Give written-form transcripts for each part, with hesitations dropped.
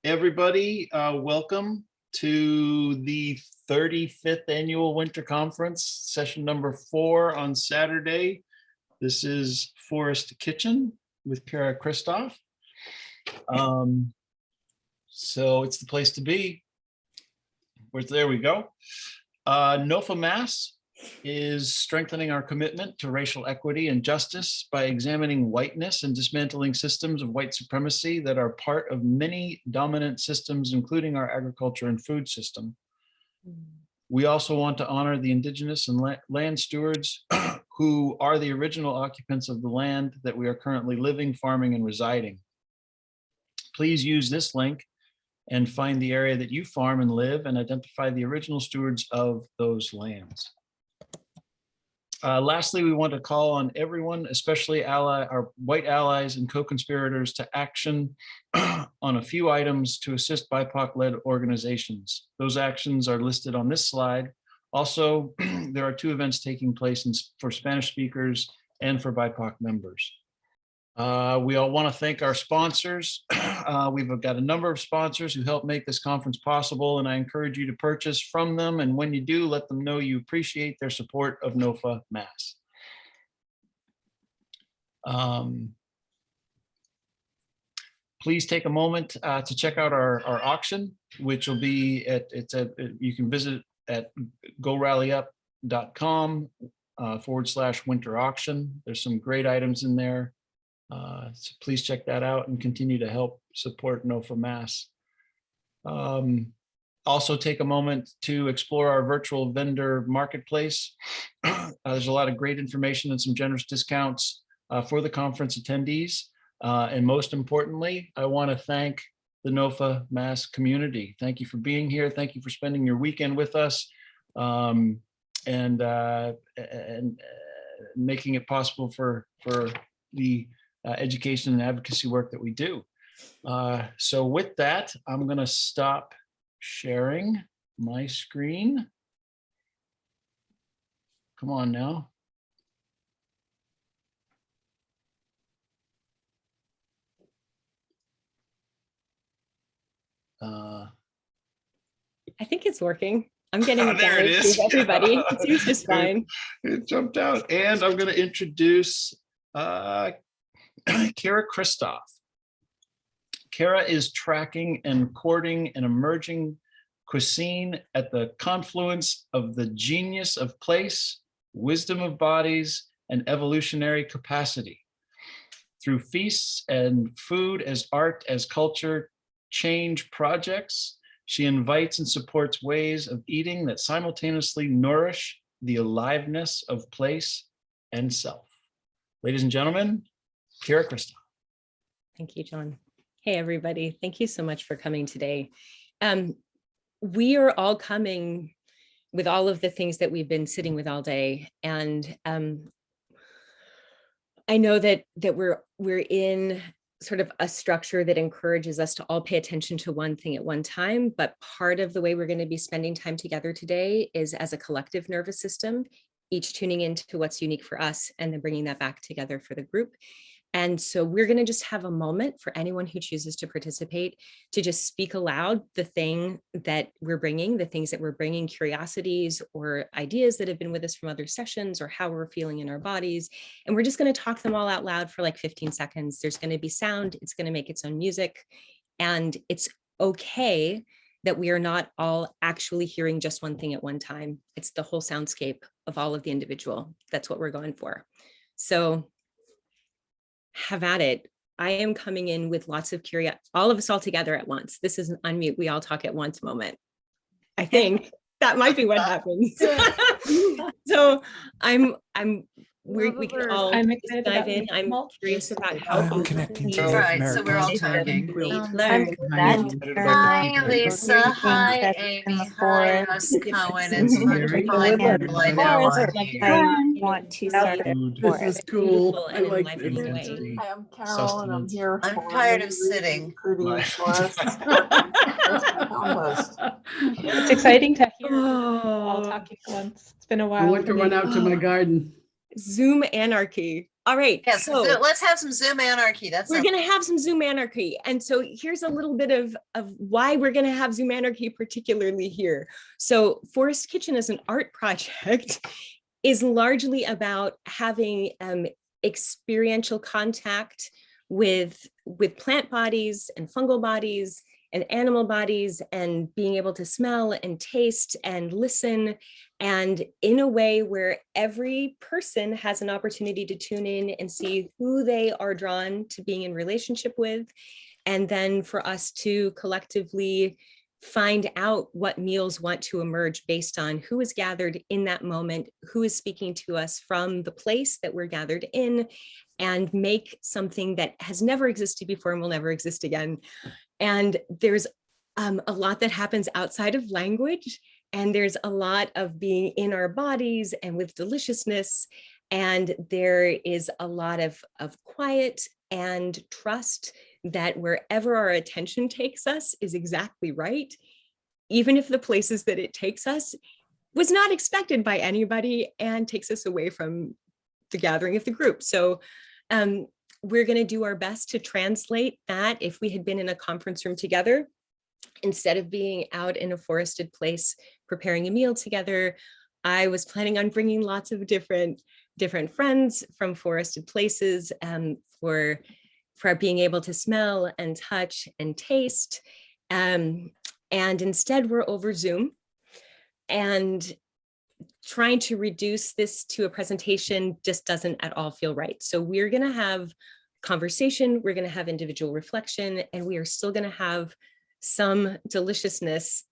everybody. Welcome to the 35th Annual Winter Conference, session number 4 on Saturday. This is Forest Kitchen with Kyra Kristof. So it's the place to be. There we go. NOFA Mass is strengthening our commitment to racial equity and justice by examining whiteness and dismantling systems of white supremacy that are part of many dominant systems, including our agriculture and food system. We also want to honor the indigenous and land stewards who are the original occupants of the land that we are currently living, farming, and residing. Please use this link and find the area that you farm and live and identify the original stewards of those lands. Lastly, we want to call on everyone, especially our white allies and co-conspirators, to action on a few items to assist BIPOC-led organizations. Those actions are listed on this slide. Also, there are 2 events taking place for Spanish speakers and for BIPOC members. We all want to thank our sponsors. We've got a number of sponsors who help make this conference possible, and I encourage you to purchase from them. And when you do, let them know you appreciate their support of NOFA Mass. Please take a moment to check out our auction, which will be you can visit at gorallyup.com/winter auction. There's some great items in there. So please check that out and continue to help support NOFA Mass. Also take a moment to explore our virtual vendor marketplace. There's a lot of great information and some generous discounts for the conference attendees. And most importantly, I want to thank the NOFA Mass community. Thank you for being here. Thank you for spending your weekend with us and making it possible for the education and advocacy work that we do. So with that, I'm going to stop sharing my screen. Come on now. I think it's working. I'm getting it. There it is. Everybody, it seems just fine. It jumped out, and I'm going to introduce Kyra Kristof. Kyra is tracking and courting an emerging cuisine at the confluence of the genius of place, wisdom of bodies, and evolutionary capacity. Through feasts and food as art, as culture change projects, she invites and supports ways of eating that simultaneously nourish the aliveness of place and self. Ladies and gentlemen, Kyra Kristof. Thank you, John. Hey, everybody. Thank you so much for coming today. We are all coming with all of the things that we've been sitting with all day. And I know that we're in sort of a structure that encourages us to all pay attention to one thing at one time. But part of the way we're going to be spending time together today is as a collective nervous system, each tuning into what's unique for us and then bringing that back together for the group. And so we're going to just have a moment for anyone who chooses to participate to just speak aloud the thing that we're bringing, the things that we're bringing, curiosities or ideas that have been with us from other sessions or how we're feeling in our bodies. And we're just going to talk them all out loud for like 15 seconds. There's going to be sound. It's going to make its own music. And it's okay that we are not all actually hearing just one thing at one time. It's the whole soundscape of all of the individual. That's what we're going for. So have at it. I am coming in with lots of curiosity, all of us all together at once. This is an unmute, we all talk at once moment. I think that might be what happens. So we can all dive in. I'm curious about how I'm connecting to All right, so we're all talking. Hi, Lisa. Hi, Amy. Hi, Russ Cohen. It's fun to find people I know on here. I want to start This is cool. I like Hi, it. I'm Carol, and I'm here. I'm for tired of sitting. It's exciting to hear all talking at once. It's been a I while. want to run out to my garden. Zoom anarchy. All right. Yes, So let's have some Zoom anarchy. we're going to have some Zoom anarchy. And so here's a little bit of why we're going to have Zoom anarchy, particularly here. So Forest Kitchen as an art project is largely about having experiential contact with plant bodies and fungal bodies and animal bodies, and being able to smell and taste and listen, and in a way where every person has an opportunity to tune in and see who they are drawn to being in relationship with, and then for us to collectively find out what meals want to emerge based on who is gathered in that moment, who is speaking to us from the place that we're gathered in, and make something that has never existed before and will never exist again. And there's a lot that happens outside of language, and there's a lot of being in our bodies and with deliciousness. And there is a lot of quiet and trust that wherever our attention takes us is exactly right, even if the places that it takes us was not expected by anybody and takes us away from the gathering of the group. So we're going to do our best to translate that. If we had been in a conference room together, instead of being out in a forested place preparing a meal together, I was planning on bringing lots of different friends from forested places for being able to smell and touch and taste. And instead we're over Zoom, and trying to reduce this to a presentation just doesn't at all feel right. So we're going to have conversation, we're going to have individual reflection, and we are still going to have some deliciousness.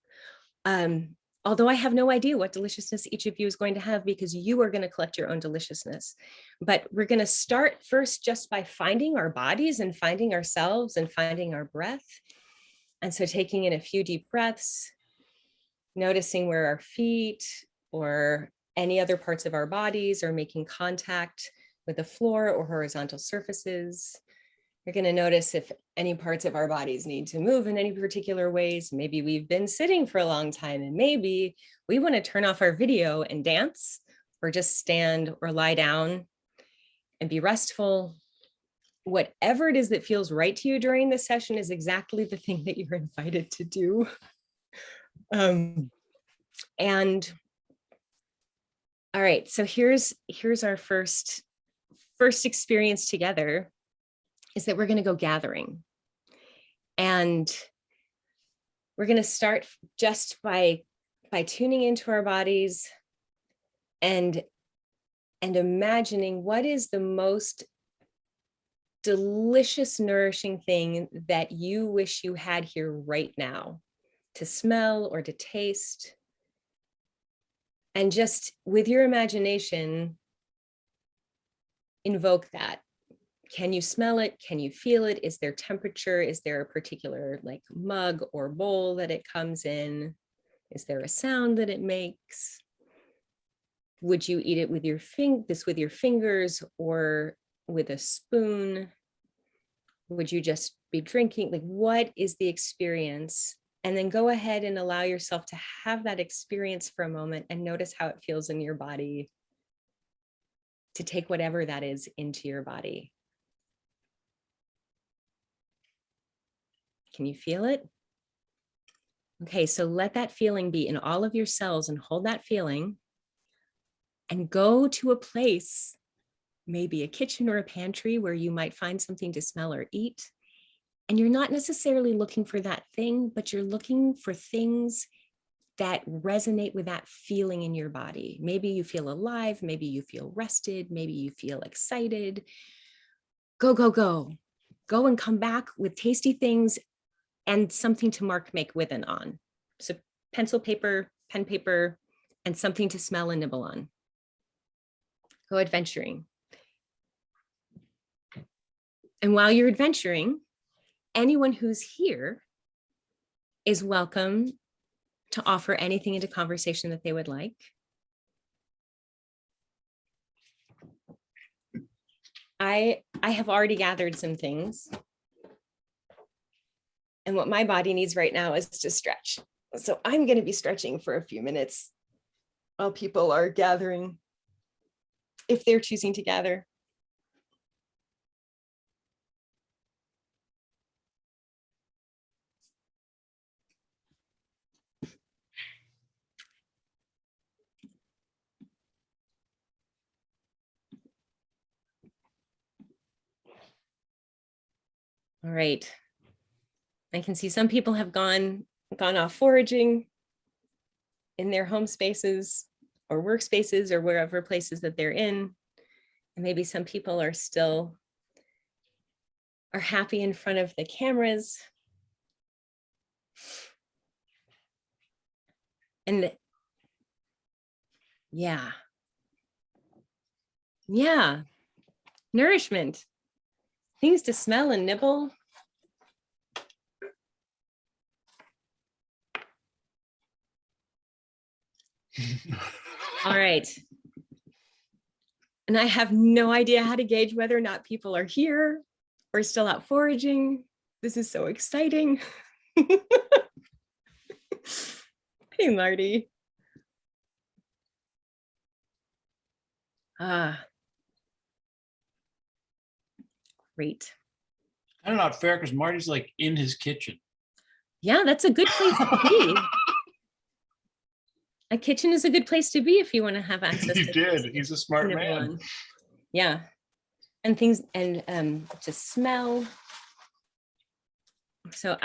Although I have no idea what deliciousness each of you is going to have, because you are going to collect your own deliciousness. But we're going to start first just by finding our bodies and finding ourselves and finding our breath. And so taking in a few deep breaths, noticing where our feet or any other parts of our bodies are making contact with the floor or horizontal surfaces. You're going to notice if any parts of our bodies need to move in any particular ways. Maybe we've been sitting for a long time and maybe we want to turn off our video and dance, or just stand or lie down and be restful. Whatever it is that feels right to you during this session is exactly the thing that you're invited to do. And all right, so here's our first experience together, is that we're going to go gathering. And we're going to start just by tuning into our bodies and imagining what is the most delicious, nourishing thing that you wish you had here right now, to smell or to taste. And just with your imagination, invoke that. Can you smell it? Can you feel it? Is there temperature? Is there a particular like mug or bowl that it comes in? Is there a sound that it makes? Would you eat it with your fingers or with a spoon? Would you just be drinking? Like, what is the experience? And then go ahead and allow yourself to have that experience for a moment and notice how it feels in your body, to take whatever that is into your body. Can you feel it? Okay, so let that feeling be in all of your cells and hold that feeling, and go to a place, maybe a kitchen or a pantry, where you might find something to smell or eat. And you're not necessarily looking for that thing, but you're looking for things that resonate with that feeling in your body. Maybe you feel alive, maybe you feel rested, maybe you feel excited. Go, go, go. Go and come back with tasty things and something to mark, make with and on. So pencil, paper, pen, paper, and something to smell and nibble on. Go adventuring. And while you're adventuring, anyone who's here is welcome to offer anything into conversation that they would like. I have already gathered some things. And what my body needs right now is to stretch. So I'm going to be stretching for a few minutes while people are gathering, if they're choosing to gather. All right. I can see some people have gone off foraging in their home spaces or workspaces or wherever places that they're in. And maybe some people are happy in front of the cameras. And yeah, nourishment, things to smell and nibble. All right. And I have no idea how to gauge whether or not people are here or still out foraging. This is so exciting. Hey, Marty. Great. I don't know, not fair because Marty's like in his kitchen. Yeah, that's a good place to be. A kitchen is a good place to be if you want to have access. You did. He's a smart man. On. Yeah. And things and to smell. So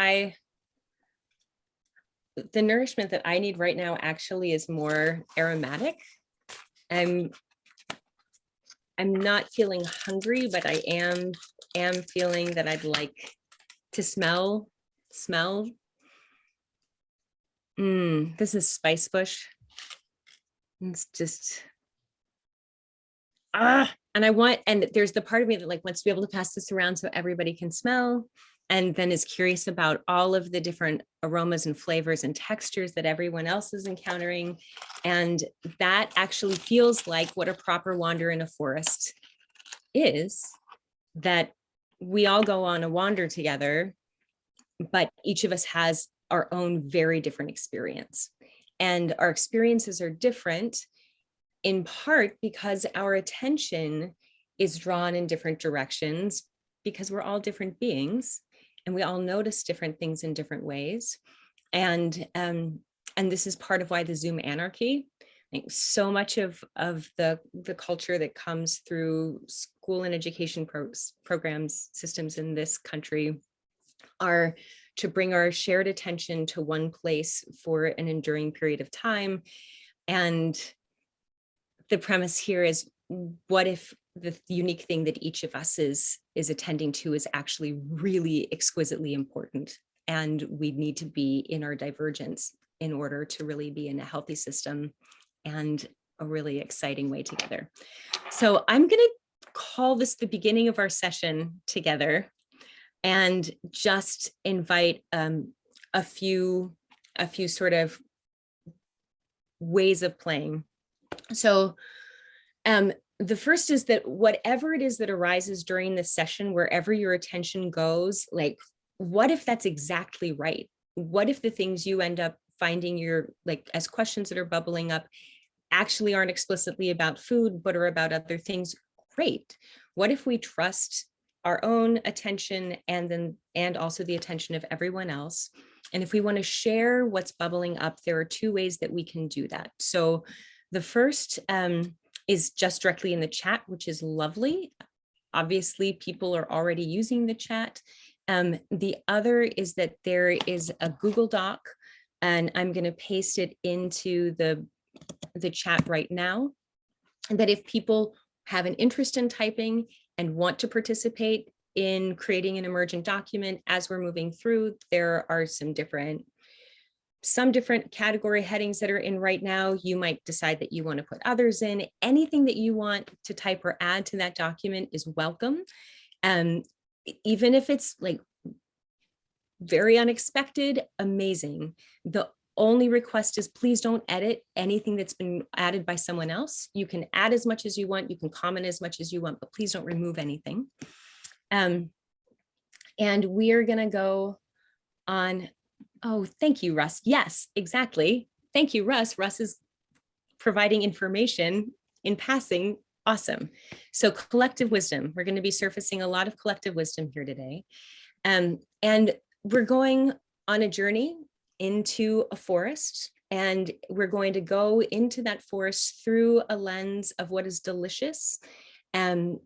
the nourishment that I need right now actually is more aromatic. I'm not feeling hungry, but I am feeling that I'd like to smell. This is spice bush. It's just and there's the part of me that like wants to be able to pass this around so everybody can smell, and then is curious about all of the different aromas and flavors and textures that everyone else is encountering. And that actually feels like what a proper wander in a forest is, that we all go on a wander together, but each of us has our own very different experience. And our experiences are different in part because our attention is drawn in different directions, because we're all different beings and we all notice different things in different ways. And this is part of why the Zoom anarchy, I think so much of the culture that comes through school and education programs, systems in this country are to bring our shared attention to one place for an enduring period of time. And the premise here is, what if the unique thing that each of us is attending to is actually really exquisitely important, and we need to be in our divergence in order to really be in a healthy system and a really exciting way together. So I'm going to call this the beginning of our session together and just invite a few sort of ways of playing. So the first is that whatever it is that arises during this session, wherever your attention goes, like, what if that's exactly right? What if the things you end up finding as questions that are bubbling up actually aren't explicitly about food, but are about other things? Great. What if we trust our own attention and also the attention of everyone else? And if we want to share what's bubbling up, there are two ways that we can do that. So the first is just directly in the chat, which is lovely. Obviously, people are already using the chat. The other is that there is a Google Doc, and I'm going to paste it into the chat right now. And that if people have an interest in typing and want to participate in creating an emergent document as we're moving through, there are some different category headings that are in right now. You might decide that you want to put others in. Anything that you want to type or add to that document is welcome. Even if it's like very unexpected, amazing. The only request is please don't edit anything that's been added by someone else. You can add as much as you want, you can comment as much as you want, but please don't remove anything. And we are going to go on. Oh, thank you, Russ. Yes, exactly. Thank you, Russ. Russ is providing information in passing. Awesome. So collective wisdom. We're going to be surfacing a lot of collective wisdom here today. And we're going on a journey into a forest, and we're going to go into that forest through a lens of what is delicious and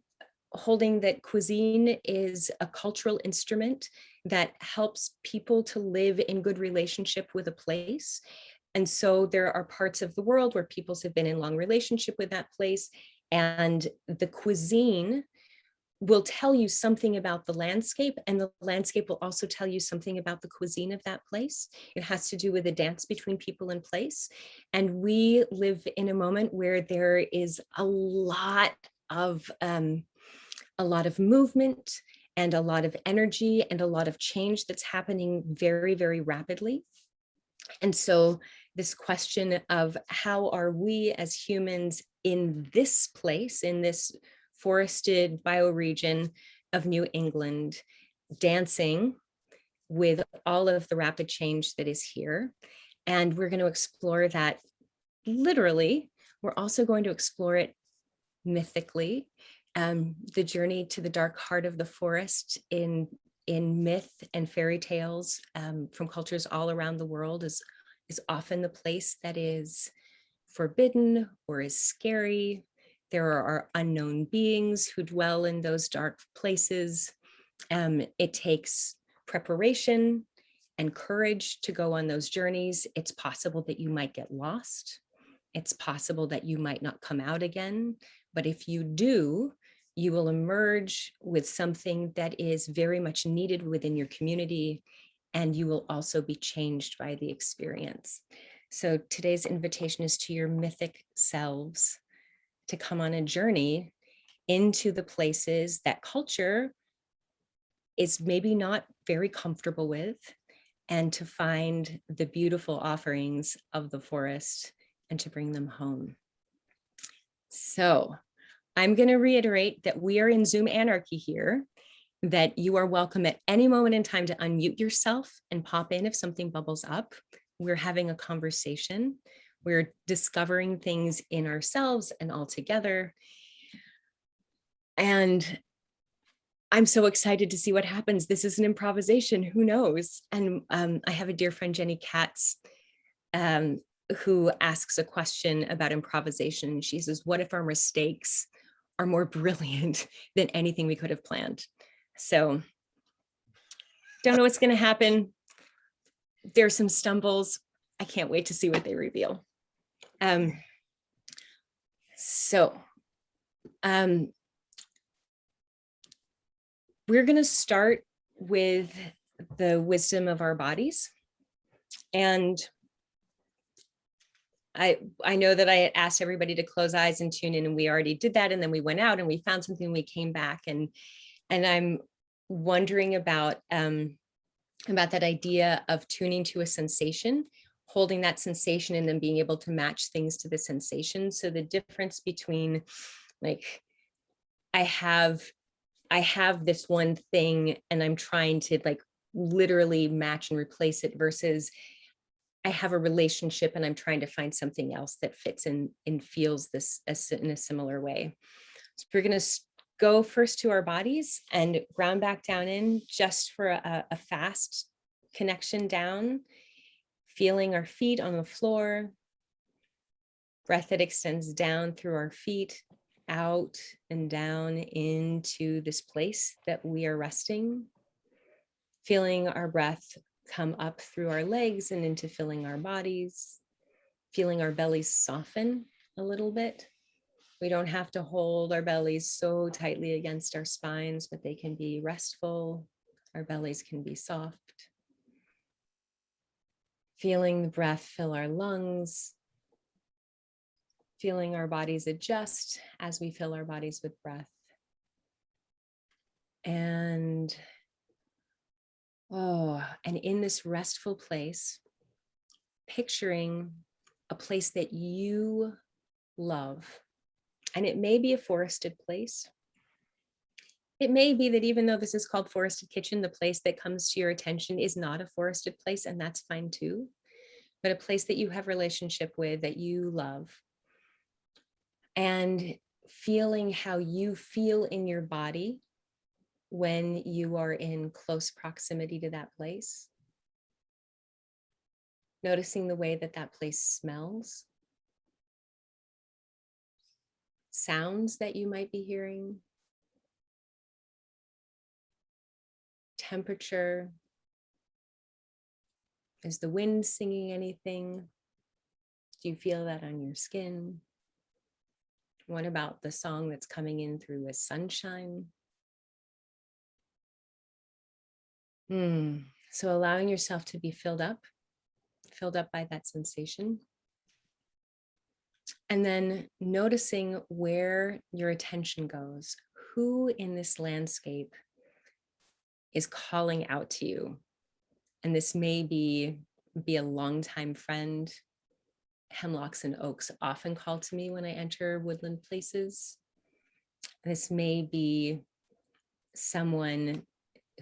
holding that cuisine is a cultural instrument that helps people to live in good relationship with a place. And so there are parts of the world where peoples have been in long relationship with that place, and the cuisine will tell you something about the landscape, and the landscape will also tell you something about the cuisine of that place. It has to do with a dance between people and place. And we live in a moment where there is a lot of movement and a lot of energy and a lot of change that's happening very, very rapidly. And so this question of how are we as humans in this place, in this forested bioregion of New England, dancing with all of the rapid change that is here. And we're going to explore that literally. We're also going to explore it mythically. The journey to the dark heart of the forest in myth and fairy tales from cultures all around the world is often the place that is forbidden or is scary. There are unknown beings who dwell in those dark places. It takes preparation and courage to go on those journeys. It's possible that you might get lost. It's possible that you might not come out again. But if you do, you will emerge with something that is very much needed within your community, and you will also be changed by the experience. So today's invitation is to your mythic selves to come on a journey into the places that culture is maybe not very comfortable with, and to find the beautiful offerings of the forest and to bring them home. So I'm going to reiterate that we are in Zoom anarchy here, that you are welcome at any moment in time to unmute yourself and pop in if something bubbles up. We're having a conversation. We're discovering things in ourselves and all together. And I'm so excited to see what happens. This is an improvisation, who knows? And I have a dear friend, Jenny Katz, who asks a question about improvisation. She says, what if our mistakes are more brilliant than anything we could have planned? So don't know what's going to happen. There's some stumbles. I can't wait to see what they reveal. We're going to start with the wisdom of our bodies. And I know that I had asked everybody to close eyes and tune in, and we already did that. And then we went out and we found something, we came back, and I'm wondering about that idea of tuning to a sensation, holding that sensation, and then being able to match things to the sensation. So the difference between, like, I have this one thing and I'm trying to like literally match and replace it, versus I have a relationship and I'm trying to find something else that fits in and feels this in a similar way. So we're going to go first to our bodies and ground back down in, just for a fast connection down, feeling our feet on the floor, breath that extends down through our feet, out and down into this place that we are resting, feeling our breath come up through our legs and into filling our bodies, feeling our bellies soften a little bit. We don't have to hold our bellies so tightly against our spines, but they can be restful. Our bellies can be soft. Feeling the breath fill our lungs, feeling our bodies adjust as we fill our bodies with breath. And in this restful place, picturing a place that you love. And it may be a forested place. It may be that even though this is called Forested Kitchen, the place that comes to your attention is not a forested place, and that's fine too. But a place that you have relationship with, that you love. And feeling how you feel in your body when you are in close proximity to that place. Noticing the way that that place smells. Sounds that you might be hearing. temperature? Is the wind singing anything? Do you feel that on your skin? What about the song that's coming in through with sunshine? So allowing yourself to be filled up by that sensation. And then noticing where your attention goes. Who in this landscape is calling out to you? And this may be a longtime friend. Hemlocks and oaks often call to me when I enter woodland places. This may be someone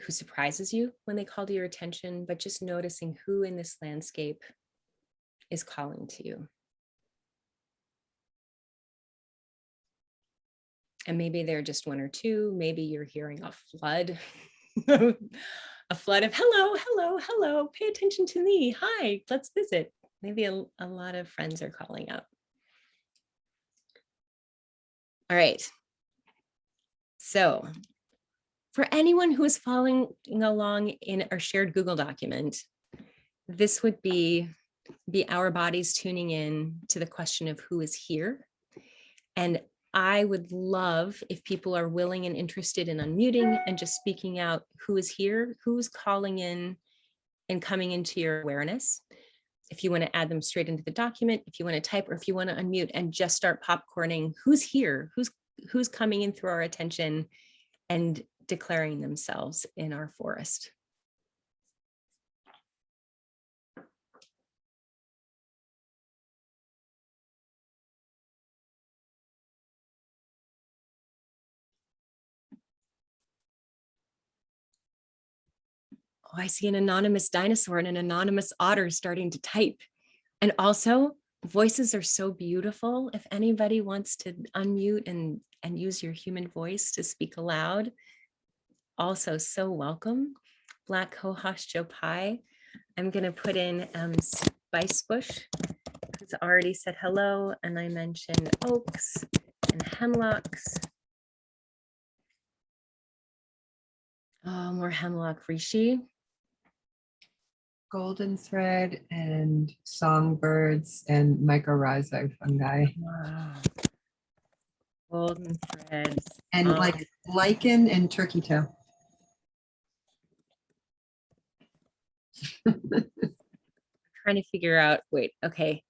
who surprises you when they call to your attention, but just noticing who in this landscape is calling to you. And maybe they're just one or two. Maybe you're hearing a flood, a flood of hello, hello, hello, pay attention to me. Hi, let's visit. Maybe a lot of friends are calling up. All right. So for anyone who is following along in our shared Google document, this would be our bodies tuning in to the question of who is here. And I would love if people are willing and interested in unmuting and just speaking out who is here, who's calling in and coming into your awareness. If you want to add them straight into the document, if you want to type, or if you want to unmute and just start popcorning, who's here, who's coming in through our attention and declaring themselves in our forest. Oh, I see an anonymous dinosaur and an anonymous otter starting to type. And also, voices are so beautiful. If anybody wants to unmute and use your human voice to speak aloud, also so welcome. Black Cohosh Joe Pie. I'm going to put in Spice Bush, who's already said hello, and I mentioned oaks and hemlocks. Oh, more hemlock Rishi. Golden thread and songbirds and mycorrhizae fungi. Wow. Golden threads. And like lichen and turkey tail. Trying to figure out, wait, okay.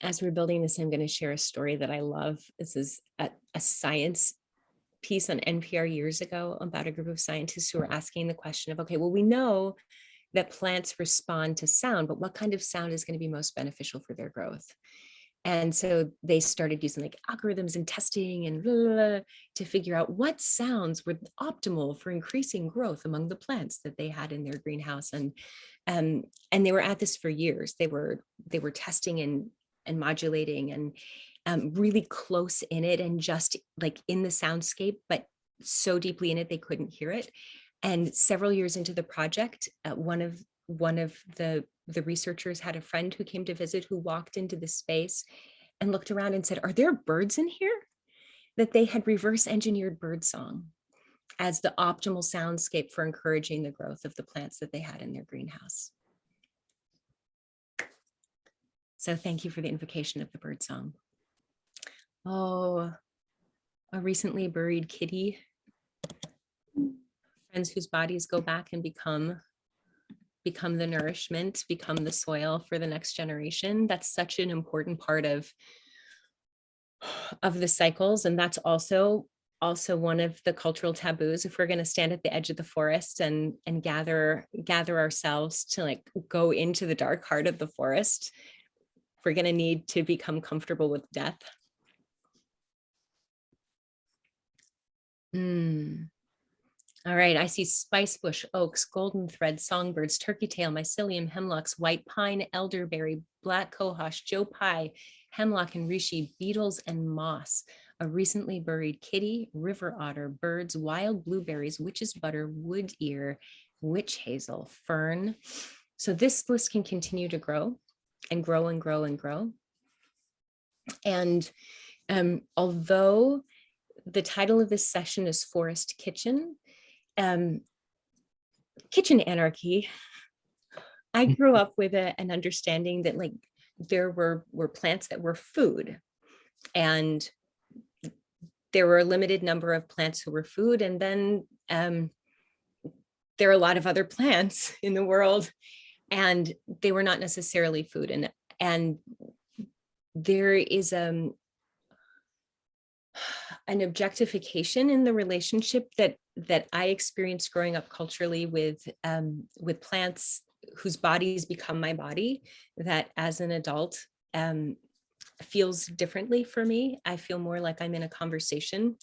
As we're building this, I'm going to share a story that I love. This is a science piece on NPR years ago about a group of scientists who were asking the question of, okay, well, we know that plants respond to sound, but what kind of sound is going to be most beneficial for their growth? And so they started using like algorithms and testing and blah, blah, blah, to figure out what sounds were optimal for increasing growth among the plants that they had in their greenhouse. And they were at this for years. They were testing and modulating and really close in it and just like in the soundscape, but so deeply in it they couldn't hear it. And several years into the project, one of the researchers had a friend who came to visit who walked into the space and looked around and said, "Are there birds in here?" That they had reverse engineered birdsong as the optimal soundscape for encouraging the growth of the plants that they had in their greenhouse. So thank you for the invocation of the birdsong. Oh, a recently buried kitty. Friends whose bodies go back and become the nourishment, become the soil for the next generation. That's such an important part of the cycles. And that's also one of the cultural taboos. If we're going to stand at the edge of the forest and gather ourselves to like go into the dark heart of the forest, we're going to need to become comfortable with death. All right, I see spice bush, oaks, golden thread, songbirds, turkey tail, mycelium, hemlocks, white pine, elderberry, black cohosh, Joe Pye, hemlock and reishi, beetles and moss. a recently buried kitty, river otter, birds, wild blueberries, witch's butter, wood ear, witch hazel, fern. So this list can continue to grow and grow and grow and grow. And although the title of this session is Forest Kitchen, kitchen anarchy, I grew up with an understanding that like there were plants that were food, and there were a limited number of plants who were food, and then there are a lot of other plants in the world, and they were not necessarily food. And there is an objectification in the relationship that I experienced growing up culturally with plants whose bodies become my body, that as an adult feels differently for me. I feel more like I'm in a conversation,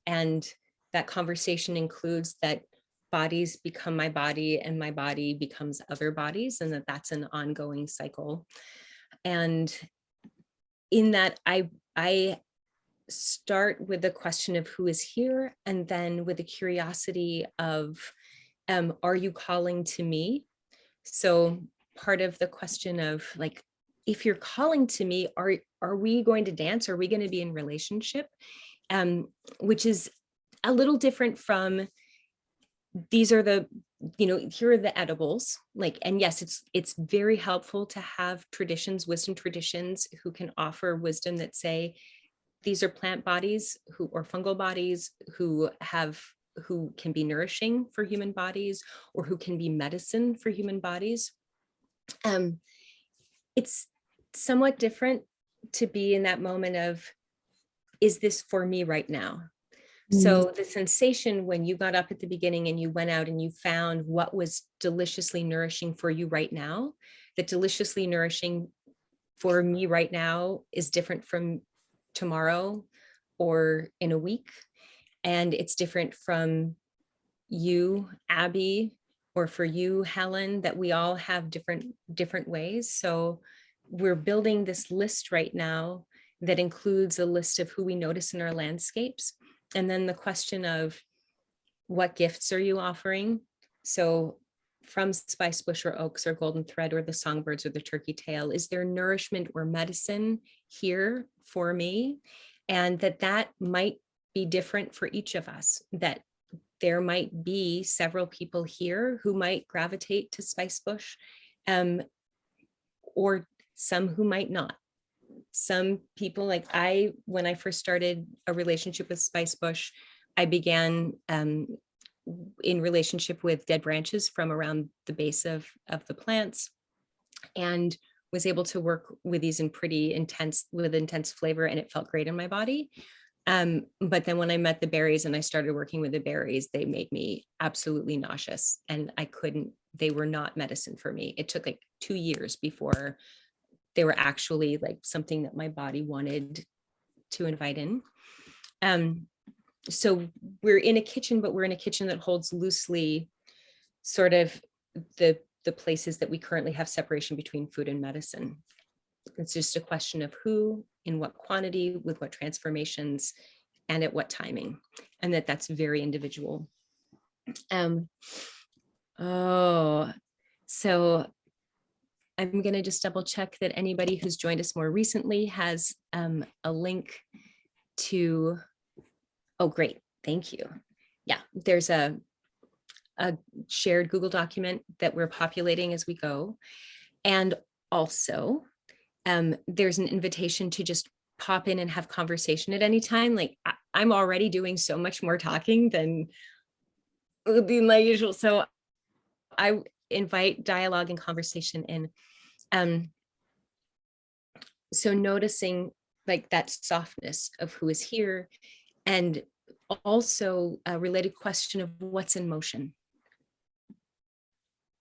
and that conversation includes that bodies become my body and my body becomes other bodies, and that's an ongoing cycle. And in that, I start with the question of who is here, and then with the curiosity of, are you calling to me? So part of the question of like, if you're calling to me, are we going to dance? Are we going to be in relationship? Which is a little different from, these are the, here are the edibles. Like, and yes, it's very helpful to have traditions, wisdom traditions, who can offer wisdom that say, these are plant bodies or fungal bodies who can be nourishing for human bodies, or who can be medicine for human bodies. It's somewhat different to be in that moment of, is this for me right now? So the sensation when you got up at the beginning and you went out and you found what was deliciously nourishing for you right now, that deliciously nourishing for me right now is different from tomorrow or in a week. And it's different from you, Abby, or for you, Helen, that we all have different ways. So we're building this list right now that includes a list of who we notice in our landscapes. And then the question of, what gifts are you offering? So from spice bush or oaks or golden thread or the songbirds or the turkey tail, is there nourishment or medicine here for me? And that might be different for each of us, that there might be several people here who might gravitate to spice bush, or some who might not. Some people, like when I first started a relationship with spice bush, I began in relationship with dead branches from around the base of the plants, and was able to work with these in pretty intense flavor, and it felt great in my body. But then when I met the berries and I started working with the berries, they made me absolutely nauseous, and they were not medicine for me. It took like 2 years before they were actually like something that my body wanted to invite in. So we're in a kitchen, but we're in a kitchen that holds loosely sort of the places that we currently have separation between food and medicine. It's just a question of who, in what quantity, with what transformations, and at what timing, and that's very individual. So I'm going to just double check that anybody who's joined us more recently has a link to, oh, great, thank you. Yeah, there's a shared Google document that we're populating as we go. And also, there's an invitation to just pop in and have conversation at any time. Like I'm already doing so much more talking than would be my usual. So I invite dialogue and conversation in. So noticing like that softness of who is here, and also a related question of what's in motion.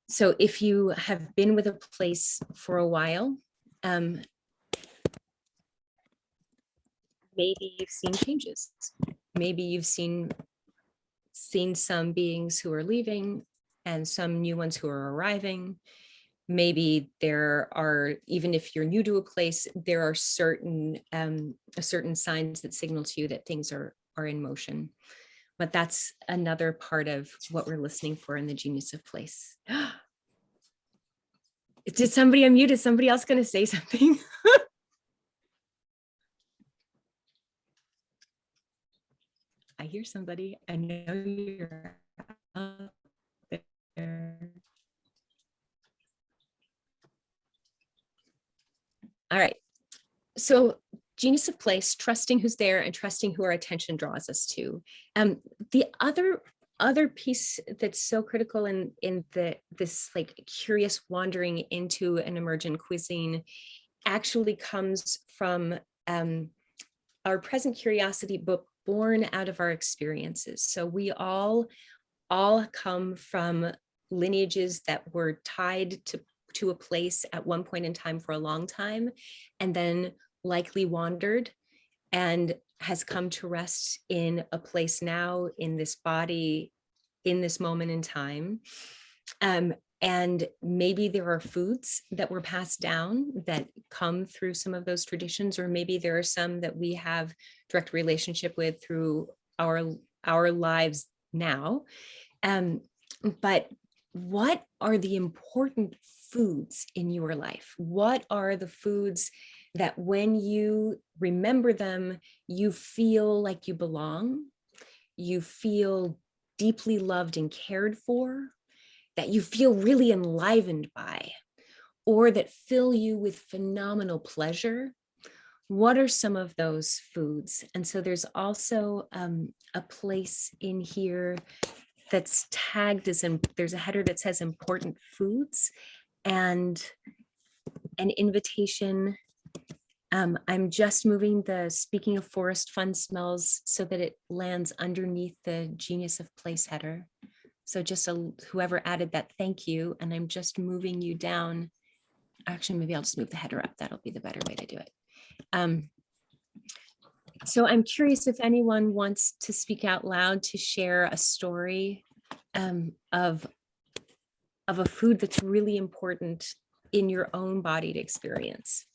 So if you have been with a place for a while, maybe you've seen changes. Maybe you've seen some beings who are leaving and some new ones who are arriving. maybe there are, even if you're new to a place, there are certain signs that signal to you that things are in motion. But that's another part of what we're listening for in the genius of place. Did somebody unmute? Is somebody else going to say something? I hear somebody. I know you're out there. All right. So genius of place, trusting who's there and trusting who our attention draws us to. The other piece that's so critical in this like curious wandering into an emergent cuisine actually comes from our present curiosity, but born out of our experiences. So we all come from lineages that were tied to a place at one point in time for a long time, and then likely wandered and has come to rest in a place now in this body, in this moment in time. And maybe there are foods that were passed down that come through some of those traditions, or maybe there are some that we have direct relationship with through our lives now. But what are the important foods in your life? What are the foods that when you remember them, you feel like you belong, you feel deeply loved and cared for, that you feel really enlivened by, or that fill you with phenomenal pleasure? What are some of those foods? And so there's also a place in here that's tagged as there's a header that says important foods and an invitation. I'm just moving the Speaking of Forest Fun Smells so that it lands underneath the Genius of Place header. So just whoever added that, thank you. And I'm just moving you down. Actually, maybe I'll just move the header up. That'll be the better way to do it. So I'm curious if anyone wants to speak out loud to share a story of a food that's really important in your own bodied experience.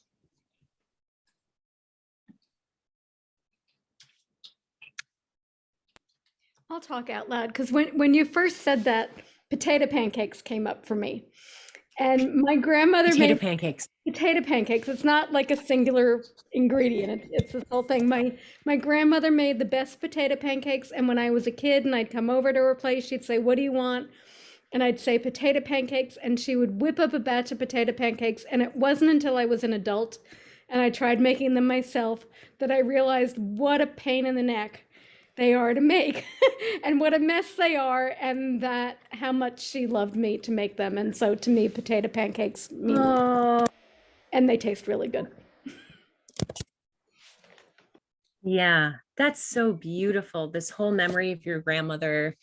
I'll talk out loud because when you first said that, potato pancakes came up for me. And my grandmother made pancakes. Potato pancakes. It's not like a singular ingredient. It's this whole thing. My grandmother made the best potato pancakes. And when I was a kid and I'd come over to her place, she'd say, "What do you want?" And I'd say potato pancakes. And she would whip up a batch of potato pancakes. And it wasn't until I was an adult and I tried making them myself that I realized what a pain in the neck they are to make and what a mess they are, and that how much she loved me to make them. And so to me, potato pancakes mean, and they taste really good. Yeah, that's so beautiful. This whole memory of your grandmother,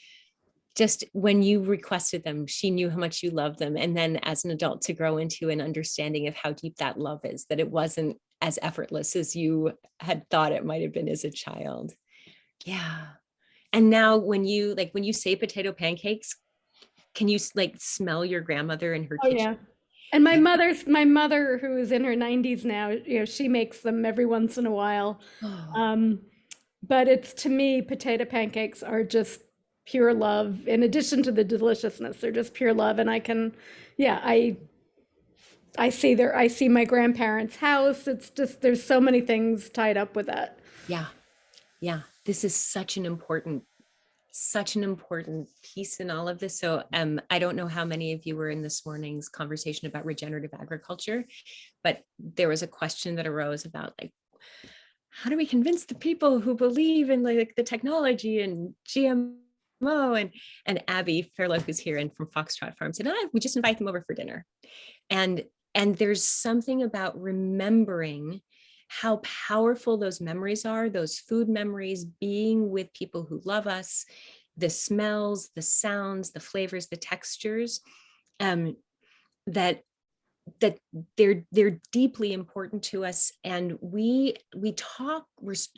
just when you requested them, she knew how much you loved them. And then as an adult to grow into an understanding of how deep that love is, that it wasn't as effortless as you had thought it might have been as a child. Yeah. And now when you say potato pancakes, can you like smell your grandmother in her kitchen? Yeah. And my mother, who is in her 90s now, she makes them every once in a while. But it's, to me, potato pancakes are just pure love. In addition to the deliciousness, they're just pure love. And I can, I see my grandparents' house. It's just, there's so many things tied up with that. Yeah. Yeah. This is such an important piece in all of this. So I don't know how many of you were in this morning's conversation about regenerative agriculture, but there was a question that arose about like, how do we convince the people who believe in like the technology and GMO? And Abby Fairlow, who's here and from Foxtrot Farm, said, we just invite them over for dinner. And there's something about remembering how powerful those memories are, those food memories, being with people who love us, the smells, the sounds, the flavors, the textures, that that they're deeply important to us. And we talk,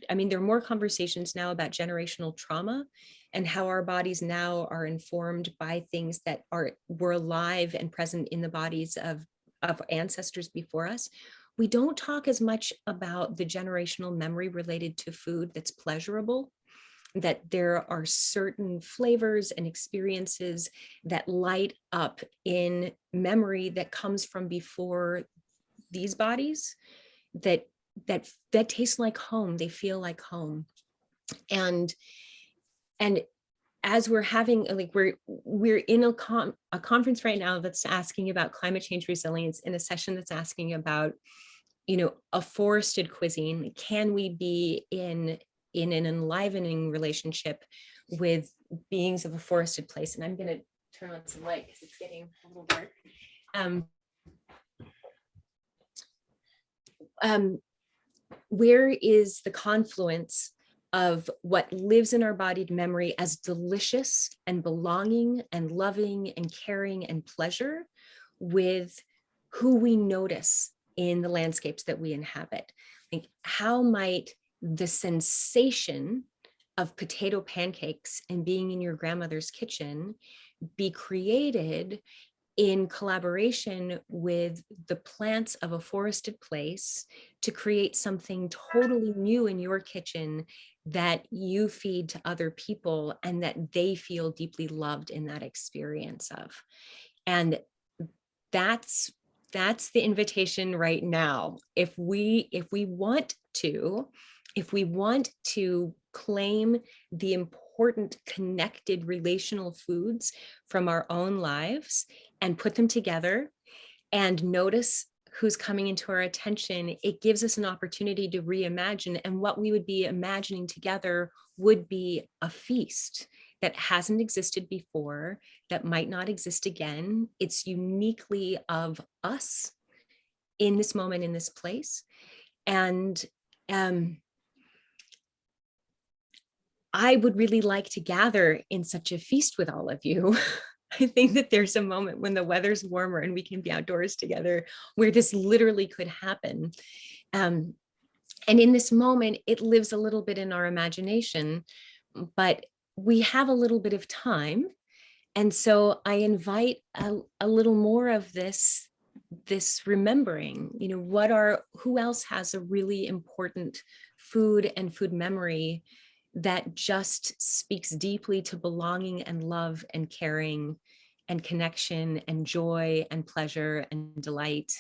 I mean, there are more conversations now about generational trauma and how our bodies now are informed by things that were alive and present in the bodies of ancestors before us. We don't talk as much about the generational memory related to food that's pleasurable, that there are certain flavors and experiences that light up in memory that comes from before these bodies, that taste like home, they feel like home. And as we're having, like, we're in a conference right now that's asking about climate change resilience, in a session that's asking about, you know, a forested cuisine. Can we be in an enlivening relationship with beings of a forested place? And I'm going to turn on some light because it's getting a little dark. Where is the confluence of what lives in our bodied memory as delicious and belonging and loving and caring and pleasure with who we notice in the landscapes that we inhabit? Like, how might the sensation of potato pancakes and being in your grandmother's kitchen be created in collaboration with the plants of a forested place to create something totally new in your kitchen that you feed to other people and that they feel deeply loved in that experience of? And that's the invitation right now. If we want to claim the important connected relational foods from our own lives and put them together and notice who's coming into our attention, it gives us an opportunity to reimagine. And what we would be imagining together would be a feast that hasn't existed before, that might not exist again. It's uniquely of us in this moment, in this place. And I would really like to gather in such a feast with all of you. I think that there's a moment when the weather's warmer and we can be outdoors together where this literally could happen. And in this moment, it lives a little bit in our imagination, but we have a little bit of time. And so I invite a little more of this remembering, you know, who else has a really important food and food memory that just speaks deeply to belonging and love and caring and connection and joy and pleasure and delight.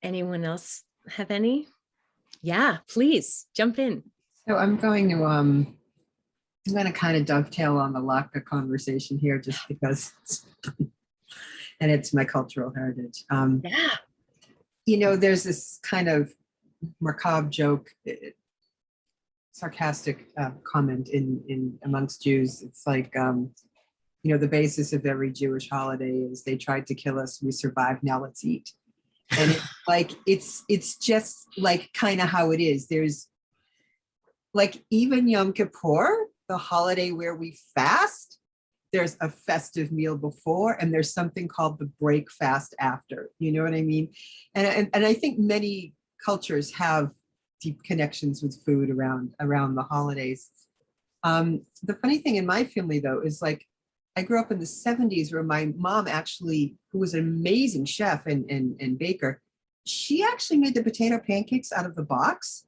Anyone else have any? Yeah, please jump in. So I'm going to kind of dovetail on the Laka conversation here, just because, and it's my cultural heritage. Yeah. You know, there's this kind of macabre joke, sarcastic comment in amongst Jews. It's like, you know, the basis of every Jewish holiday is they tried to kill us, we survived, now let's eat. And it's like, it's just like kind of how it is. There's like even Yom Kippur, the holiday where we fast, there's a festive meal before and there's something called the break fast after. You know what I mean? And I think many cultures have deep connections with food around the holidays. The funny thing in my family, though, is like I grew up in the 70s where my mom actually, who was an amazing chef and baker, she actually made the potato pancakes out of the box.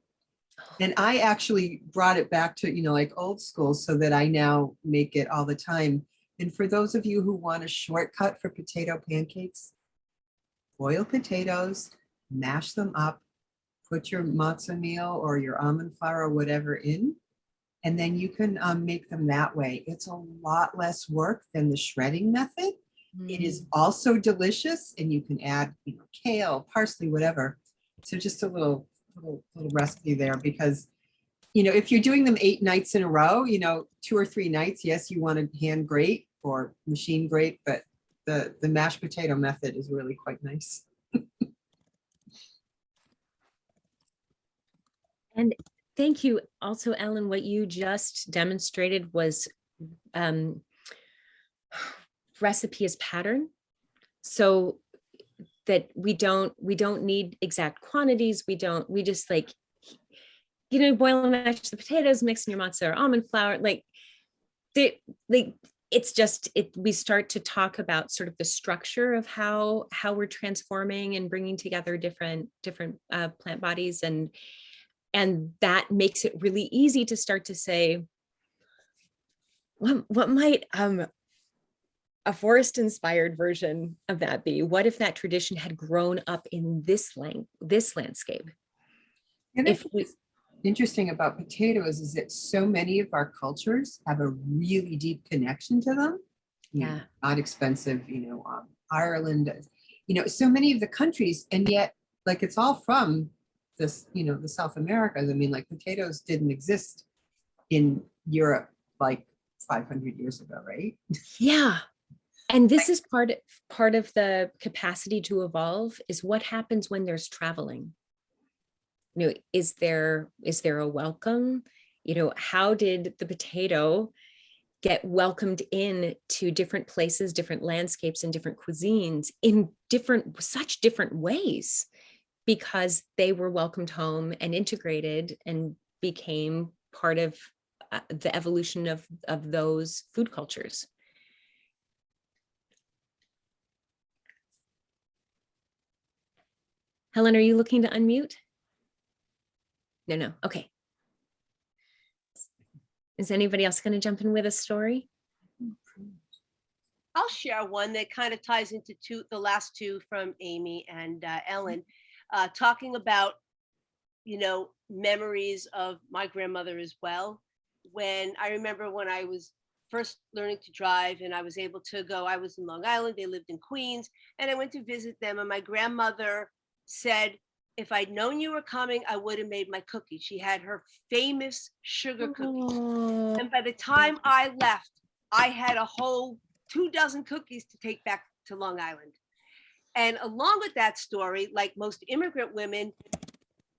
And I actually brought it back to, you know, like old school so that I now make it all the time. And for those of you who want a shortcut for potato pancakes, boil potatoes, mash them up, put your matzah meal or your almond flour or whatever in, and then you can make them that way. It's a lot less work than the shredding method. It is also delicious, and you can add, you know, kale, parsley, whatever. So just a little recipe there, because, you know, if you're doing them 8 nights in a row, you know, 2 or 3 nights, yes, you want to hand grate or machine grate, but the mashed potato method is really quite nice. And thank you also, Ellen. What you just demonstrated was recipe as pattern. so that we don't need exact quantities. We just like, boil and mash the potatoes, mix in your mozzarella almond flour, it's just we start to talk about sort of the structure of how we're transforming and bringing together different plant bodies, and that makes it really easy to start to say, what might a forest inspired version of that be? What if that tradition had grown up in this landscape? And If we, interesting about potatoes is that so many of our cultures have a really deep connection to them. Yeah. Not expensive, Ireland, so many of the countries, and yet like it's all from this, the South Americas. I mean, like potatoes didn't exist in Europe like 500 years ago, right? yeah. And this is part of the capacity to evolve, is what happens when there's traveling. Is there a welcome? How did the potato get welcomed in to different places, different landscapes, and different cuisines in such different ways, because they were welcomed home and integrated and became part of the evolution of those food cultures. Helen, are you looking to unmute? No. Okay. Is anybody else going to jump in with a story? I'll share one that kind of ties into the last two from Amy and Ellen, talking about, memories of my grandmother as well. When I remember when I was first learning to drive and I was able to go, I was in Long Island, they lived in Queens, and I went to visit them, and my grandmother said, if I'd known you were coming, I would have made my cookies. She had her famous sugar cookies. Oh. And by the time I left, I had a whole 24 cookies to take back to Long Island. And along with that story, like most immigrant women,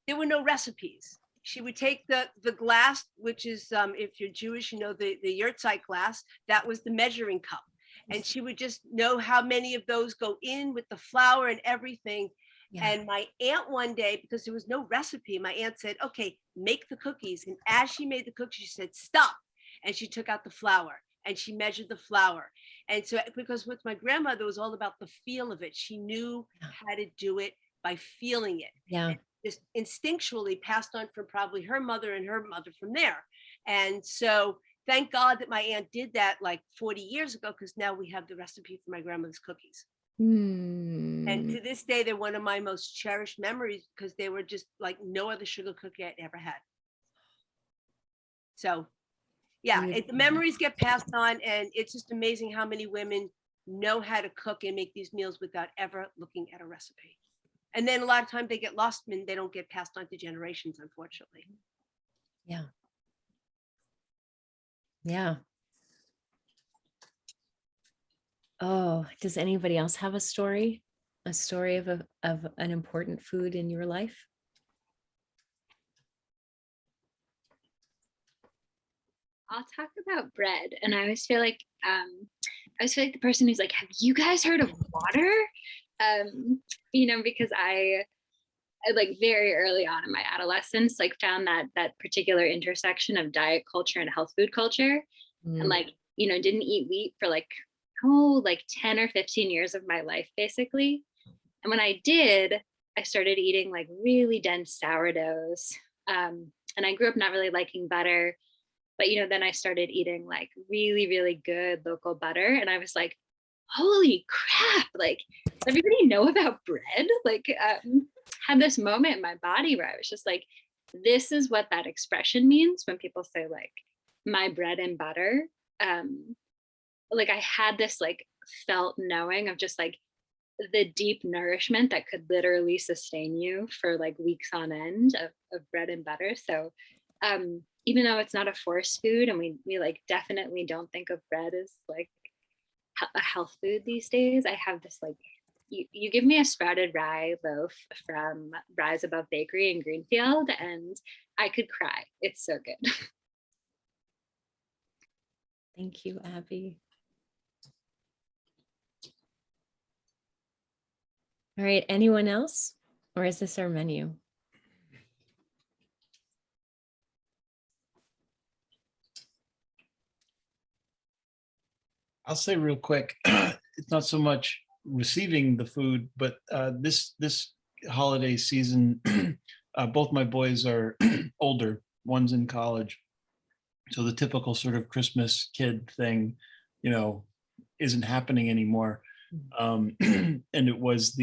there were no recipes. She would take the glass, which is, if you're Jewish, the yurtzeit glass, that was the measuring cup. And she would just know how many of those go in with the flour and everything. Yeah. And my aunt one day, because there was no recipe, my aunt said, okay, make the cookies. And as she made the cookies, she said, stop. And she took out the flour and she measured the flour. And so, because with my grandmother, it was all about the feel of it. She knew how to do it by feeling it. Yeah. And just instinctually passed on from probably her mother and her mother from there. And so thank God that my aunt did that like 40 years ago, because now we have the recipe for my grandmother's cookies. And to this day, they're one of my most cherished memories, because they were just like no other sugar cookie I'd ever had. So yeah, the memories get passed on, and it's just amazing how many women know how to cook and make these meals without ever looking at a recipe. And then a lot of times they get lost and they don't get passed on to generations, unfortunately. Yeah. Yeah. Oh, does anybody else have a story? A story of an important food in your life? I'll talk about bread, and I always feel like the person who's like, have you guys heard of water? Because I like very early on in my adolescence, like found that particular intersection of diet culture and health food culture, and didn't eat wheat for like 10 or 15 years of my life, basically. And when I did, I started eating like really dense sourdoughs. And I grew up not really liking butter, but then I started eating like really, really good local butter. And I was like, holy crap, like, does everybody know about bread? Like, had this moment in my body where I was just like, this is what that expression means when people say like my bread and butter. Like I had this like felt knowing of just like the deep nourishment that could literally sustain you for like weeks on end of bread and butter. So even though it's not a forced food, and we like definitely don't think of bread as like a health food these days, I have this like, you give me a sprouted rye loaf from Rise Above Bakery in Greenfield and I could cry. It's so good. Thank you, Abby. All right, anyone else? Or is this our menu? I'll say real quick, it's not so much receiving the food, but this holiday season, both my boys are older. One's in college, so the typical sort of Christmas kid thing, isn't happening anymore. And it was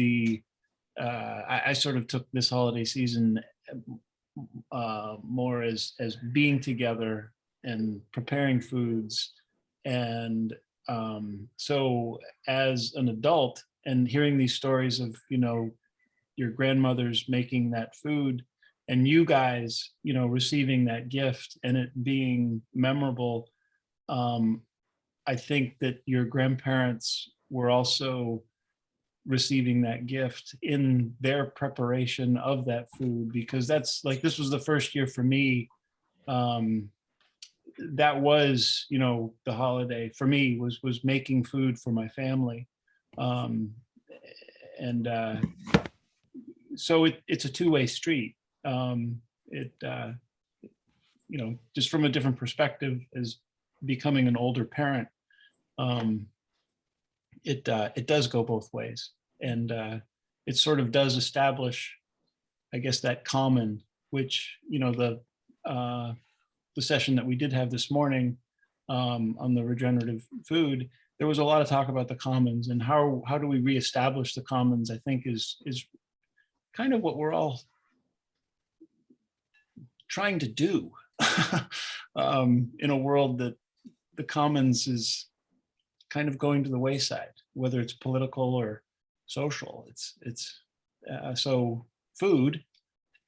I sort of took this holiday season more as being together and preparing foods. And so as an adult and hearing these stories of, your grandmother's making that food and you guys, receiving that gift and it being memorable, I think that your grandparents were also receiving that gift in their preparation of that food, because that's like, this was the first year for me. That was, the holiday for me was making food for my family. And so it's a two-way street. Just from a different perspective as becoming an older parent, it does go both ways, and it sort of does establish, I guess, that common, which the session that we did have this morning on the regenerative food, there was a lot of talk about the commons and how do we reestablish the commons. I think is kind of what we're all trying to do in a world that the commons is kind of going to the wayside, whether it's political or social. So food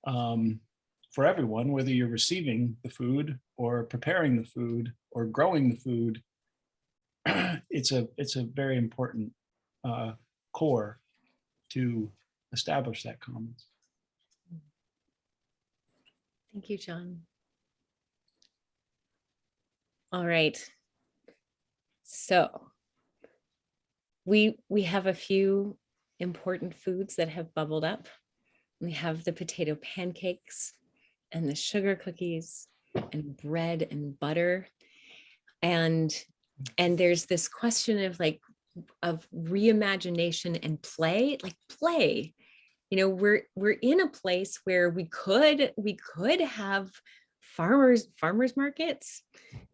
for everyone, whether you're receiving the food or preparing the food or growing the food, it's a very important core to establish that commons. Thank you, John. All right. So we have a few important foods that have bubbled up. We have the potato pancakes and the sugar cookies and bread and butter. And there's this question of reimagination and play, play. We're in a place where we could have farmers markets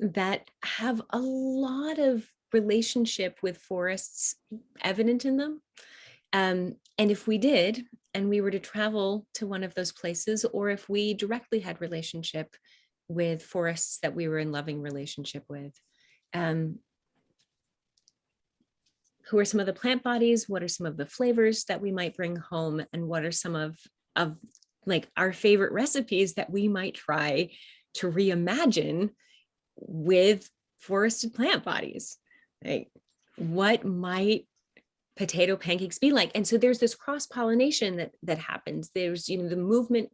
that have a lot of relationship with forests evident in them. And if we did, and we were to travel to one of those places, or if we directly had relationship with forests that we were in loving relationship with, who are some of the plant bodies? What are some of the flavors that we might bring home? And what are some of our favorite recipes that we might try to reimagine with forested plant bodies? What might potato pancakes be like? And so there's this cross-pollination that happens. There's, the movement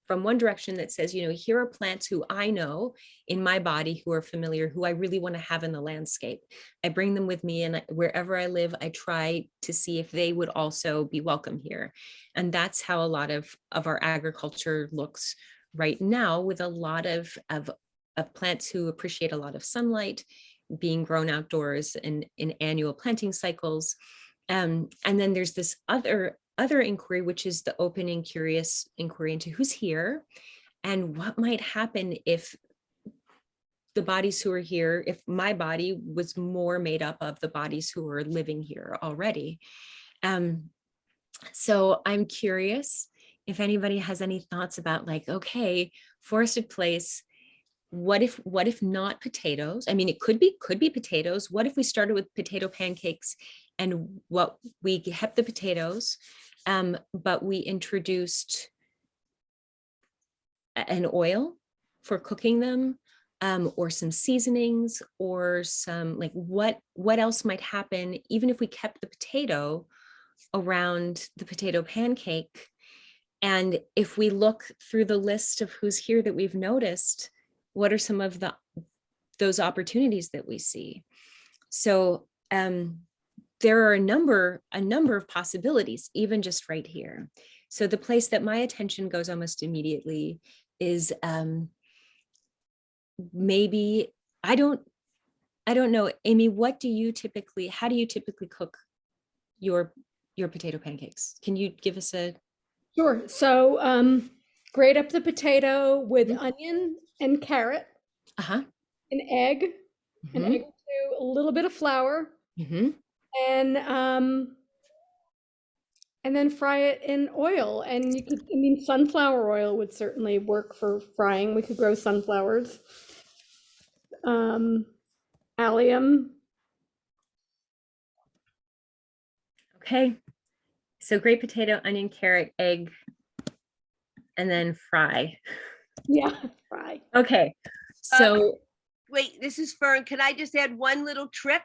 from one direction that says, here are plants who I know in my body who are familiar, who I really want to have in the landscape. I bring them with me, and wherever I live, I try to see if they would also be welcome here. And that's how a lot of our agriculture looks right now, with a lot of plants who appreciate a lot of sunlight, being grown outdoors in annual planting cycles. And then there's this other inquiry, which is the open and curious inquiry into who's here and what might happen if the bodies who are here, if my body was more made up of the bodies who are living here already. So I'm curious if anybody has any thoughts about okay, forested place, what if not potatoes? I mean, it could be potatoes. What if we started with potato pancakes and what we kept the potatoes, but we introduced an oil for cooking them, or some seasonings, or some what else might happen even if we kept the potato around the potato pancake? And if we look through the list of who's here that we've noticed, what are some of those opportunities that we see? So there are a number of possibilities, even just right here. So the place that my attention goes almost immediately is maybe, I don't know, Amy, how do you typically cook your potato pancakes? Can you give us a? Sure. So grate up the potato with Mhm. onion and carrot, Uh-huh. an egg or two, a little bit of flour, Mm-hmm. and then fry it in oil. And you could, I mean, sunflower oil would certainly work for frying. We could grow sunflowers. Allium. Okay. So grate potato, onion, carrot, egg, and then fry. Yeah, fry. Okay. So Wait, this is Fern. Can I just add one little trick?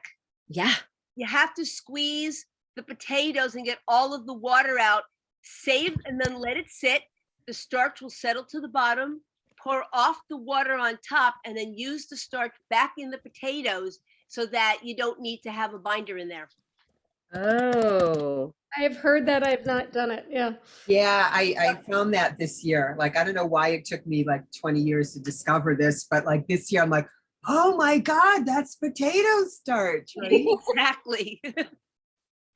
yeah. You have to squeeze the potatoes and get all of the water out, save and then let it sit. The starch will settle to the bottom, pour off the water on top, and then use the starch back in the potatoes so that you don't need to have a binder in there. Oh. I've heard that. I've not done it. Yeah. Yeah, I found that this year. Like, I don't know why it took me like 20 years to discover this, but like this year I'm like, oh my God, that's potato starch, right? Exactly.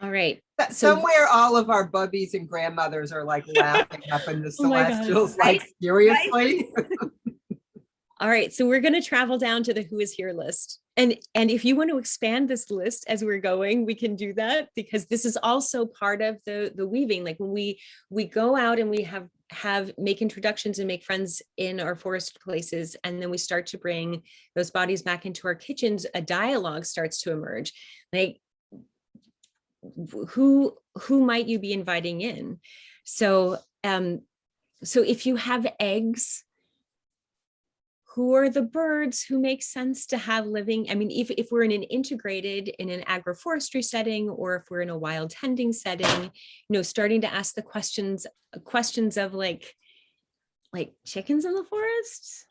All right. Somewhere all of our bubbies and grandmothers are like laughing up in the Oh my God. celestials, like, seriously? All right, so we're going to travel down to the who is here list. And if you want to expand this list as we're going, we can do that, because this is also part of the weaving. Like when we go out and we have make introductions and make friends in our forest places, and then we start to bring those bodies back into our kitchens, a dialogue starts to emerge. Like who might you be inviting in? So if you have eggs, who are the birds who make sense to have living? I mean, if we're in an agroforestry setting, or if we're in a wild tending setting, starting to ask the questions of like chickens in the forest.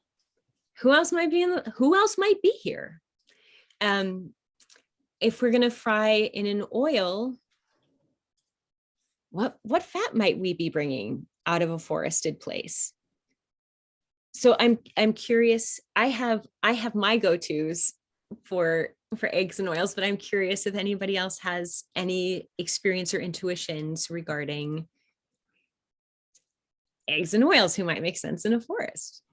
Who else might be here? If we're gonna fry in an oil, what fat might we be bringing out of a forested place? So I'm curious. I have my go-tos for eggs and oils, but I'm curious if anybody else has any experience or intuitions regarding eggs and oils who might make sense in a forest.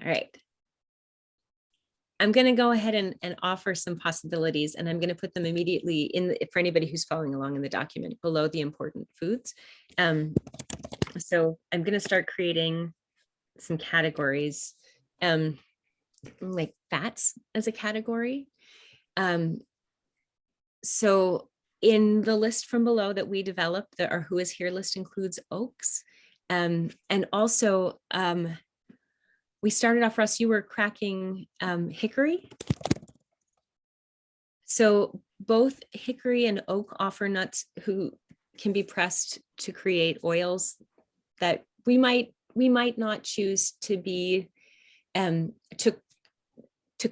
All right. I'm going to go ahead and offer some possibilities, and I'm going to put them immediately for anybody who's following along in the document below the important foods. So I'm going to start creating some categories, like fats as a category. So in the list from below that we developed, our who is here list includes oaks, and also we started off, Russ, you were cracking hickory. So both hickory and oak offer nuts who can be pressed to create oils that we might not choose to be to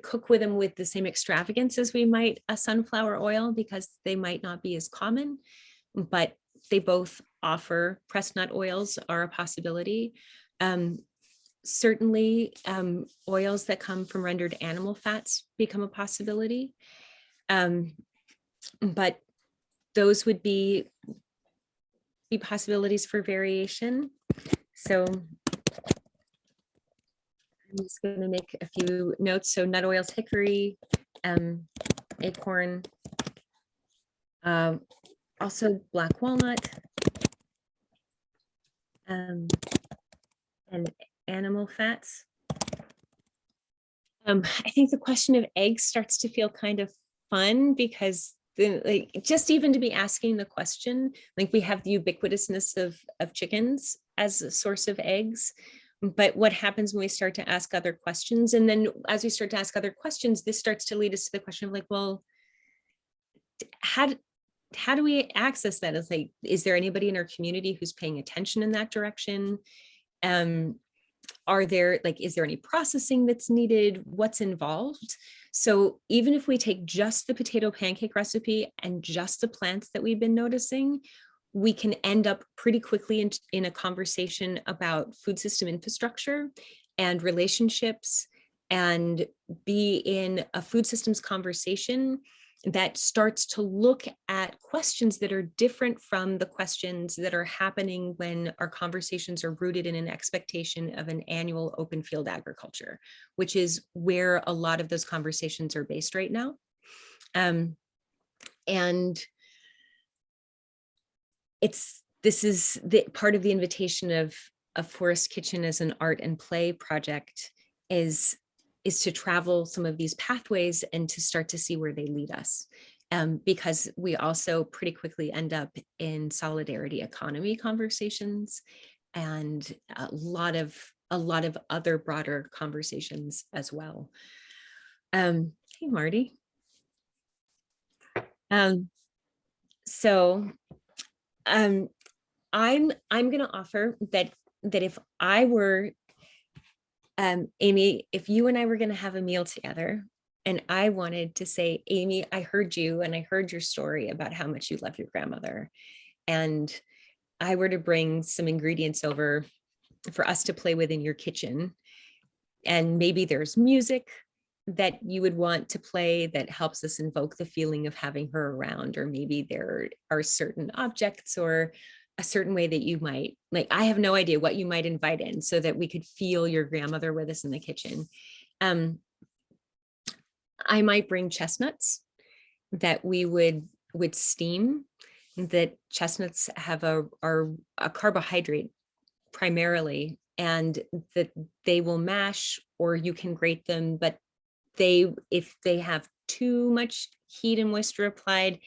cook with them with the same extravagance as we might a sunflower oil, because they might not be as common, but they both offer pressed nut oils are a possibility. Certainly, oils that come from rendered animal fats become a possibility, but those would be possibilities for variation. So I'm just going to make a few notes. So nut oils, hickory, acorn, also black walnut, and animal fats. I think the question of eggs starts to feel kind of fun, because like just even to be asking the question, like we have the ubiquitousness of chickens as a source of eggs, but what happens when we start to ask other questions? And then as we start to ask other questions, this starts to lead us to the question of like, well, how do we access that? It's like, is there anybody in our community who's paying attention in that direction? Are there, like, is there any processing that's needed? What's involved? So even if we take just the potato pancake recipe and just the plants that we've been noticing, we can end up pretty quickly in a conversation about food system infrastructure and relationships, and be in a food systems conversation that starts to look at questions that are different from the questions that are happening when our conversations are rooted in an expectation of an annual open field agriculture, which is where a lot of those conversations are based right now. And this is the part of the invitation of Forest Kitchen as an art and play project is to travel some of these pathways and to start to see where they lead us. Because we also pretty quickly end up in solidarity economy conversations and a lot of other broader conversations as well. Hey, Marty. So I'm going to offer that if I were Amy, if you and I were going to have a meal together and I wanted to say, Amy, I heard you and I heard your story about how much you love your grandmother, and I were to bring some ingredients over for us to play with in your kitchen, and maybe there's music that you would want to play that helps us invoke the feeling of having her around, or maybe there are certain objects or a certain way that you might, like, I have no idea what you might invite in so that we could feel your grandmother with us in the kitchen. I might bring chestnuts that we would steam. That chestnuts have a carbohydrate primarily, and that they will mash, or you can grate them, but if they have too much heat and moisture applied,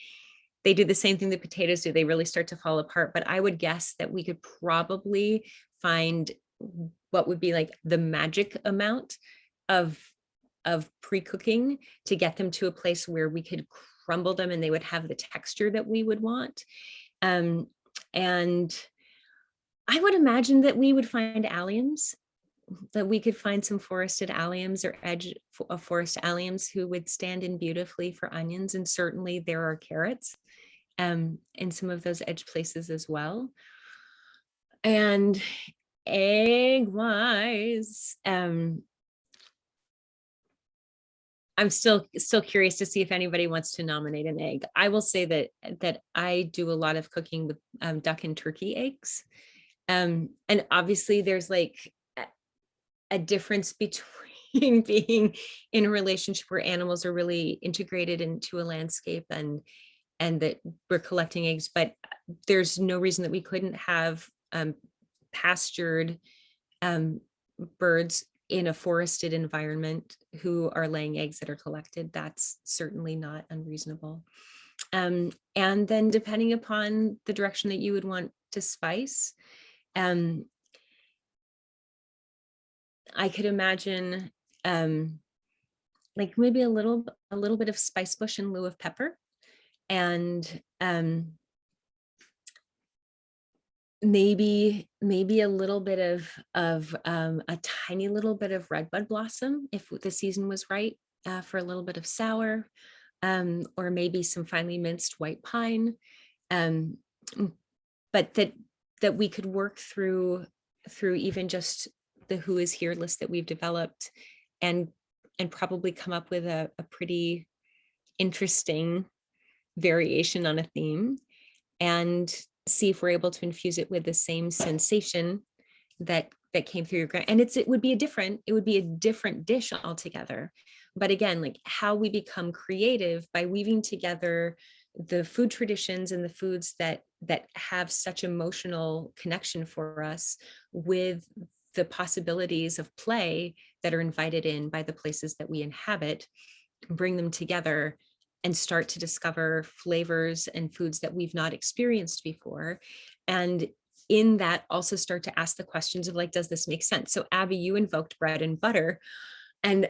they do the same thing that potatoes do. They really start to fall apart. But I would guess that we could probably find what would be like the magic amount of pre-cooking to get them to a place where we could crumble them and they would have the texture that we would want. And I would imagine that we would find alliums, that we could find some forested alliums or edge of forest alliums who would stand in beautifully for onions. And certainly there are carrots in some of those edge places as well. And egg wise, I'm still curious to see if anybody wants to nominate an egg. I will say that I do a lot of cooking with duck and turkey eggs. And obviously there's like a difference between being in a relationship where animals are really integrated into a landscape and that we're collecting eggs, but there's no reason that we couldn't have pastured birds in a forested environment who are laying eggs that are collected. That's certainly not unreasonable. And then depending upon the direction that you would want to spice, I could imagine like maybe a little bit of spice bush in lieu of pepper, and maybe a little bit of a tiny little bit of redbud blossom if the season was right, for a little bit of sour, or maybe some finely minced white pine, but that we could work through even just the who is here list that we've developed, and probably come up with a pretty interesting variation on a theme, and see if we're able to infuse it with the same sensation that came through your and it would be a different dish altogether. But again, like how we become creative by weaving together the food traditions and the foods that have such emotional connection for us with the possibilities of play that are invited in by the places that we inhabit, bring them together and start to discover flavors and foods that we've not experienced before. And in that also start to ask the questions of like, does this make sense? So Abby, you invoked bread and butter. And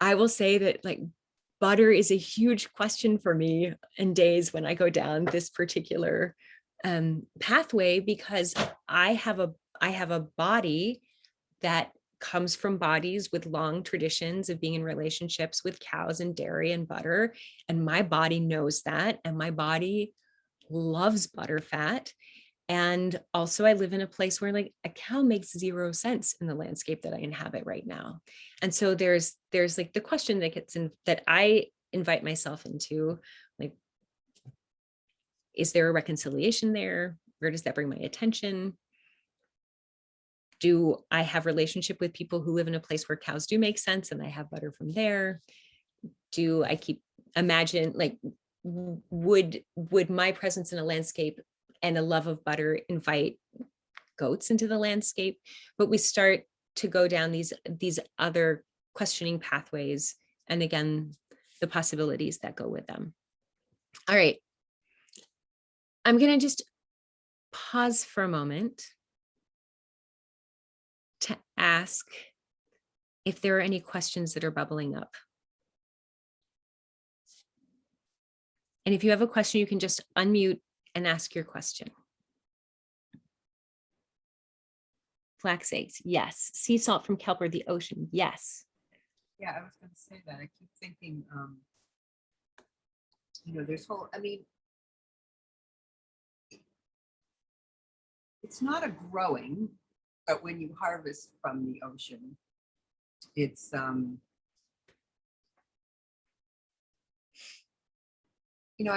I will say that like butter is a huge question for me in days when I go down this particular pathway, because I I have a body that comes from bodies with long traditions of being in relationships with cows and dairy and butter. And my body knows that. And my body loves butter fat. And also I live in a place where like a cow makes zero sense in the landscape that I inhabit right now. And so there's like the question that gets in that I invite myself into, like, is there a reconciliation there? Where does that bring my attention? Do I have relationship with people who live in a place where cows do make sense and I have butter from there? Do I imagine like, would my presence in a landscape and a love of butter invite goats into the landscape? But we start to go down these other questioning pathways. And again, the possibilities that go with them. All right. I'm going to just pause for a moment to ask if there are any questions that are bubbling up. And if you have a question, you can just unmute and ask your question. Flax eggs, yes. Sea salt from kelp or the ocean, yes. Yeah, I was going to say that. I keep thinking, there's it's not a growing, but when you harvest from the ocean, it's, I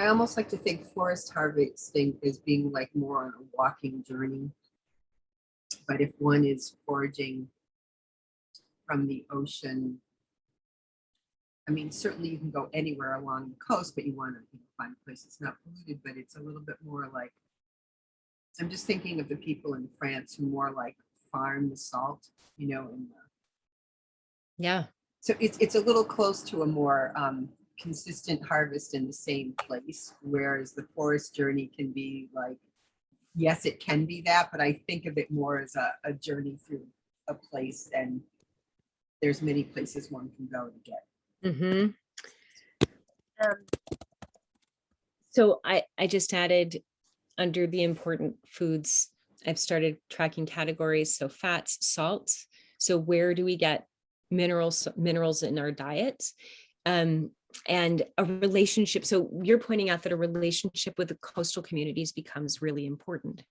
almost like to think forest harvesting as being like more on a walking journey. But if one is foraging from the ocean, certainly you can go anywhere along the coast, but you want to find a place that's not polluted, but it's a little bit more like, I'm just thinking of the people in France who more like farm the salt, Yeah. So it's a little close to a more consistent harvest in the same place, whereas the forest journey can be like, yes, it can be that, but I think of it more as a journey through a place, and there's many places one can go to get. Mm-hmm. So I just added under the important foods, I've started tracking categories. So fats, salts. So where do we get minerals in our diet? And a relationship. So you're pointing out that a relationship with the coastal communities becomes really important.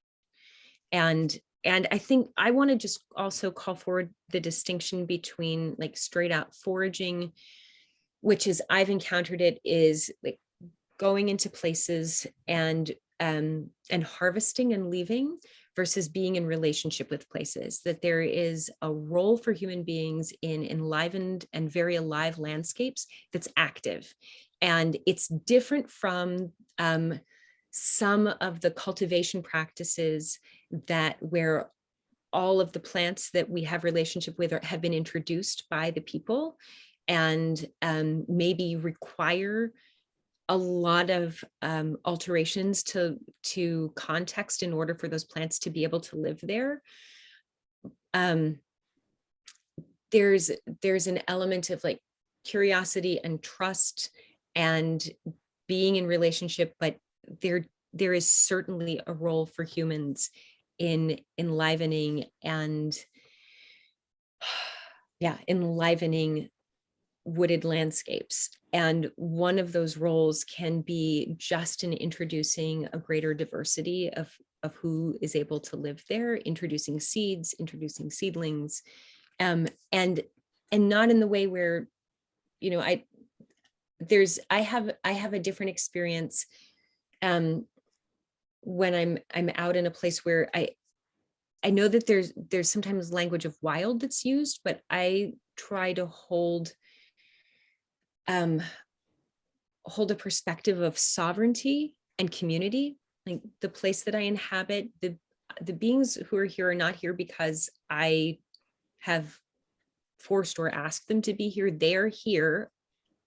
And I think I want to just also call forward the distinction between like straight out foraging, which is, I've encountered it, is like going into places and harvesting and leaving, versus being in relationship with places, that there is a role for human beings in enlivened and very alive landscapes that's active. And it's different from some of the cultivation practices where all of the plants that we have relationship with have been introduced by the people, and maybe require a lot of alterations to context in order for those plants to be able to live there. There's an element of like curiosity and trust and being in relationship, but there is certainly a role for humans in enlivening and enlivening wooded landscapes. And one of those roles can be just in introducing a greater diversity of who is able to live there, introducing seeds, introducing seedlings, and not in the way where, I have a different experience when I'm out in a place where I know that there's sometimes language of wild that's used, but I try to hold a perspective of sovereignty and community. Like the place that I inhabit, the beings who are here are not here because I have forced or asked them to be here. They're here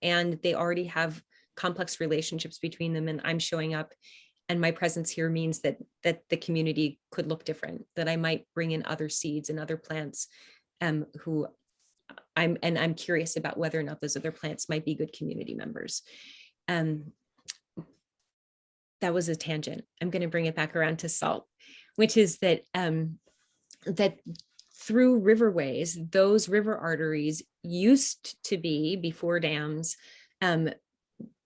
and they already have complex relationships between them, and I'm showing up, and my presence here means that the community could look different, that I might bring in other seeds and other plants who I'm curious about whether or not those other plants might be good community members. That was a tangent. I'm going to bring it back around to salt, which is that that through riverways, those river arteries used to be, before dams,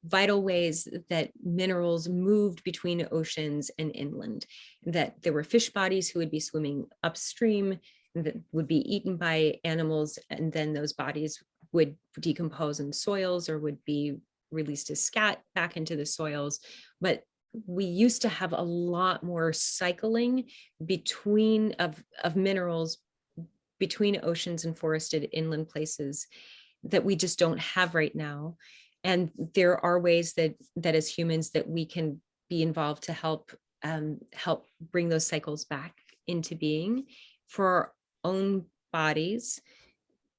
vital ways that minerals moved between oceans and inland, that there were fish bodies who would be swimming upstream that would be eaten by animals, and then those bodies would decompose in soils or would be released as scat back into the soils. But we used to have a lot more cycling between of minerals between oceans and forested inland places that we just don't have right now. And there are ways that as humans that we can be involved to help help bring those cycles back into being for our own bodies.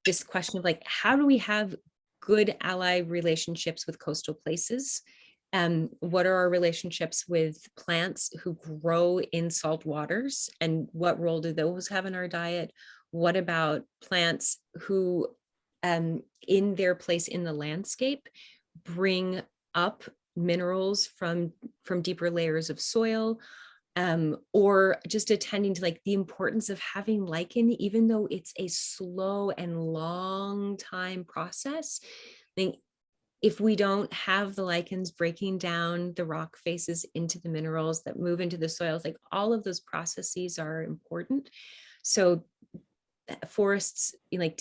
This question of like, how do we have good ally relationships with coastal places? What are our relationships with plants who grow in salt waters, and what role do those have in our diet? What about plants who in their place in the landscape bring up minerals from deeper layers of soil, or just attending to like the importance of having lichen, even though it's a slow and long time process. I think if we don't have the lichens breaking down the rock faces into the minerals that move into the soils, like all of those processes are important. So forests, like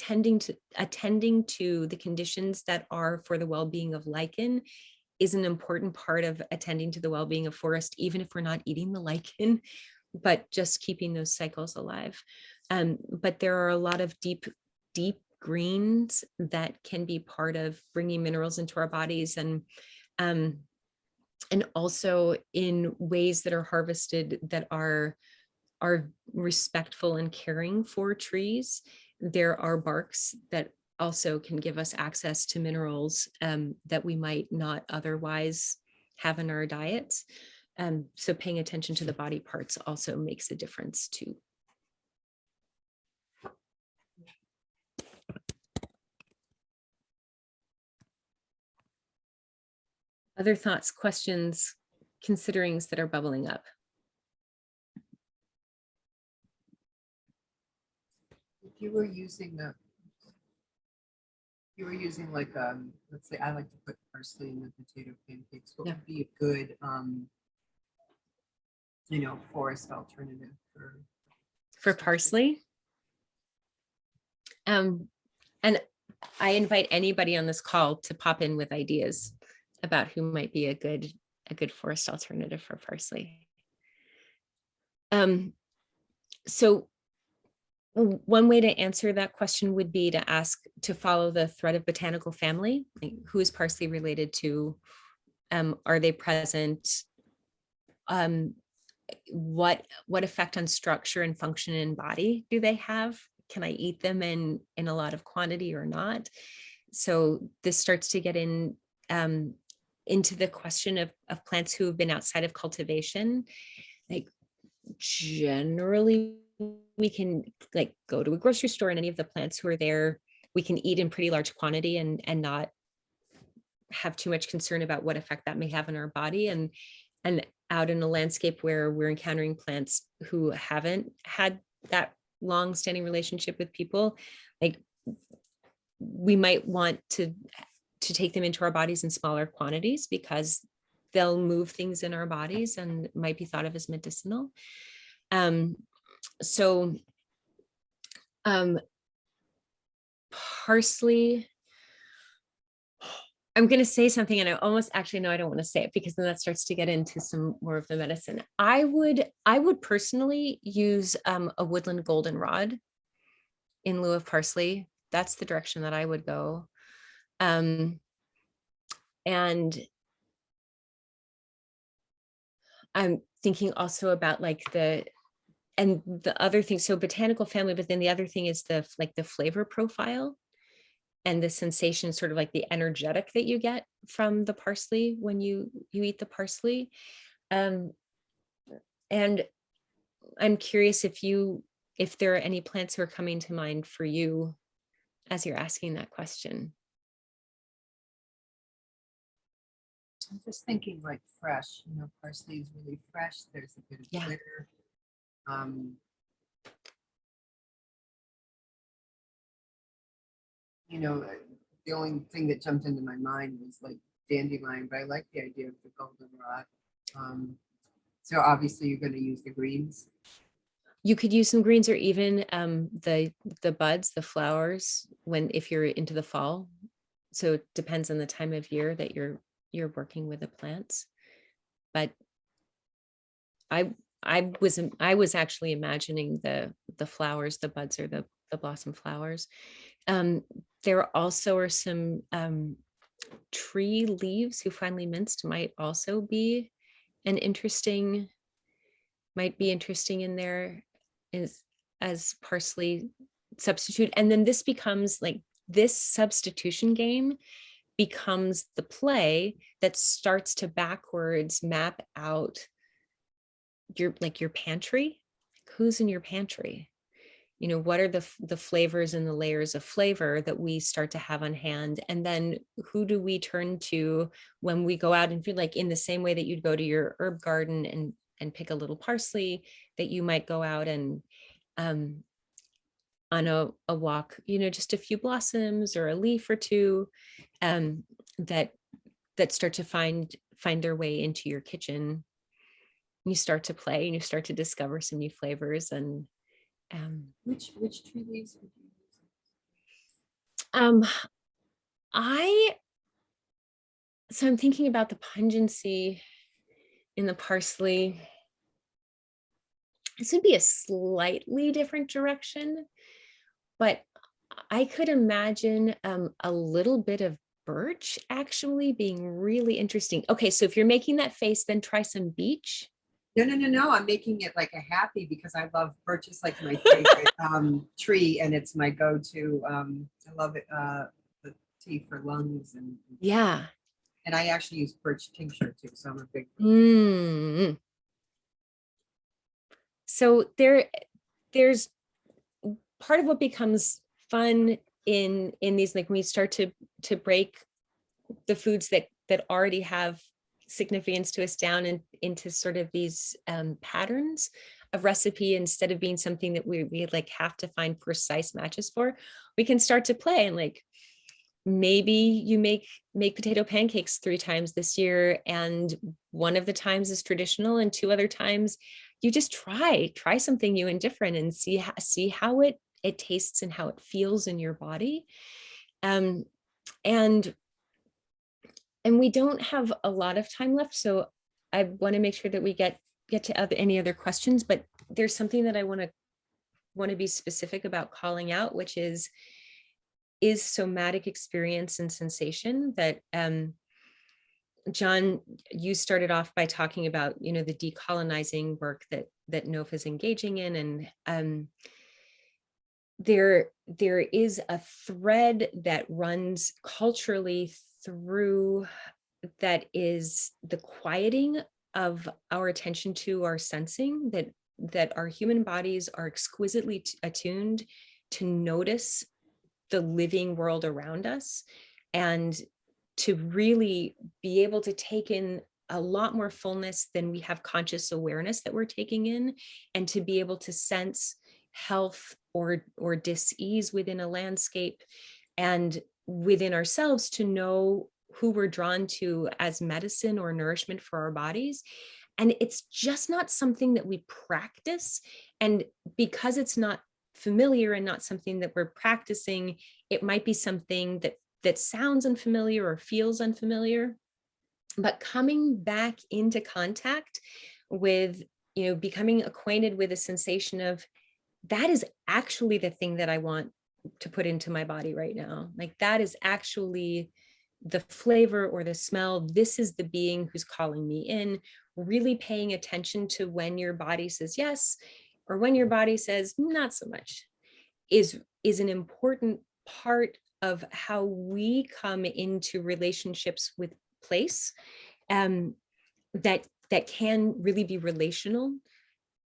attending to the conditions that are for the well-being of lichen is an important part of attending to the well-being of forest, even if we're not eating the lichen, but just keeping those cycles alive. But there are a lot of deep greens that can be part of bringing minerals into our bodies, and also in ways that are harvested that are respectful and caring for trees. There are barks that also can give us access to minerals that we might not otherwise have in our diets. So paying attention to the body parts also makes a difference too. Other thoughts, questions, considerings that are bubbling up? If you were using like let's say I like to put parsley in the potato pancakes, what would be a good forest alternative for parsley? And I invite anybody on this call to pop in with ideas about who might be a good forest alternative for parsley. So one way to answer that question would be to ask to follow the thread of botanical family. Like, who is parsley related to? Are they present? What effect on structure and function in body do they have? Can I eat them in a lot of quantity or not? So this starts to get in into the question of plants who have been outside of cultivation. Like, generally we can like go to a grocery store, and any of the plants who are there we can eat in pretty large quantity and not have too much concern about what effect that may have in our body. And out in a landscape where we're encountering plants who haven't had that long-standing relationship with people, like we might want to take them into our bodies in smaller quantities because they'll move things in our bodies and might be thought of as medicinal. Parsley, I'm going to say something and I almost actually no, I don't want to say it because then that starts to get into some more of the medicine. I would personally use a woodland goldenrod in lieu of parsley. That's the direction that I would go. And I'm thinking also about like the other thing. So botanical family, but then the other thing is the flavor profile and the sensation, sort of like the energetic that you get from the parsley when you eat the parsley. And I'm curious if there are any plants who are coming to mind for you as you're asking that question. I'm just thinking like fresh, parsley is really fresh. There's a bit of glitter. you know, the only thing that jumped into my mind was like dandelion, but I like the idea of the goldenrod. So obviously you're going to use the greens. You could use some greens or even the buds, the flowers, if you're into the fall. So it depends on the time of year that you're working with the plants. But I was actually imagining the flowers, the buds or the blossom flowers. There also are some tree leaves who finely minced might also be might be interesting in there as parsley substitute. And then this becomes like this substitution game becomes the play that starts to backwards map out your pantry. Who's in your pantry? You know, what are the flavors and the layers of flavor that we start to have on hand? And then who do we turn to when we go out and feel like, in the same way that you'd go to your herb garden and pick a little parsley, that you might go out and on a walk, you know, just a few blossoms or a leaf or two that start to find their way into your kitchen. You start to play and you start to discover some new flavors. And which tree leaves would you use? So I'm thinking about the pungency in the parsley. This would be a slightly different direction, but I could imagine a little bit of birch actually being really interesting. Okay, so if you're making that face, then try some beech. No. I'm making it like a happy because I love birch. Is like my favorite tree, and it's my go-to. I love it. The tea for lungs and yeah. And I actually use birch tincture too, so I'm a big. So there's part of what becomes fun in these, like when we start to break the foods that already have significance to us down and into sort of these patterns of recipe, instead of being something that we like have to find precise matches for, we can start to play and like, maybe you make potato pancakes 3 times this year, and one of the times is traditional and 2 other times you just try something new and different and see how it tastes and how it feels in your body. And we don't have a lot of time left, so I want to make sure that we get to any other questions, but there's something that I want to be specific about calling out, which is somatic experience and sensation. That John, you started off by talking about, you know, the decolonizing work that NOFA is engaging in, and there is a thread that runs culturally through, that is the quieting of our attention to our sensing, that our human bodies are exquisitely attuned to notice the living world around us, and to really be able to take in a lot more fullness than we have conscious awareness that we're taking in, and to be able to sense health or dis-ease within a landscape and within ourselves, to know who we're drawn to as medicine or nourishment for our bodies. And it's just not something that we practice. And because it's not familiar and not something that we're practicing, it might be something that sounds unfamiliar or feels unfamiliar. But coming back into contact with, you know, becoming acquainted with a sensation of, that is actually the thing that I want to put into my body right now. Like, that is actually the flavor or the smell. This is the being who's calling me in. Really paying attention to when your body says yes, or when your body says not so much, is an important part of how we come into relationships with place, that can really be relational,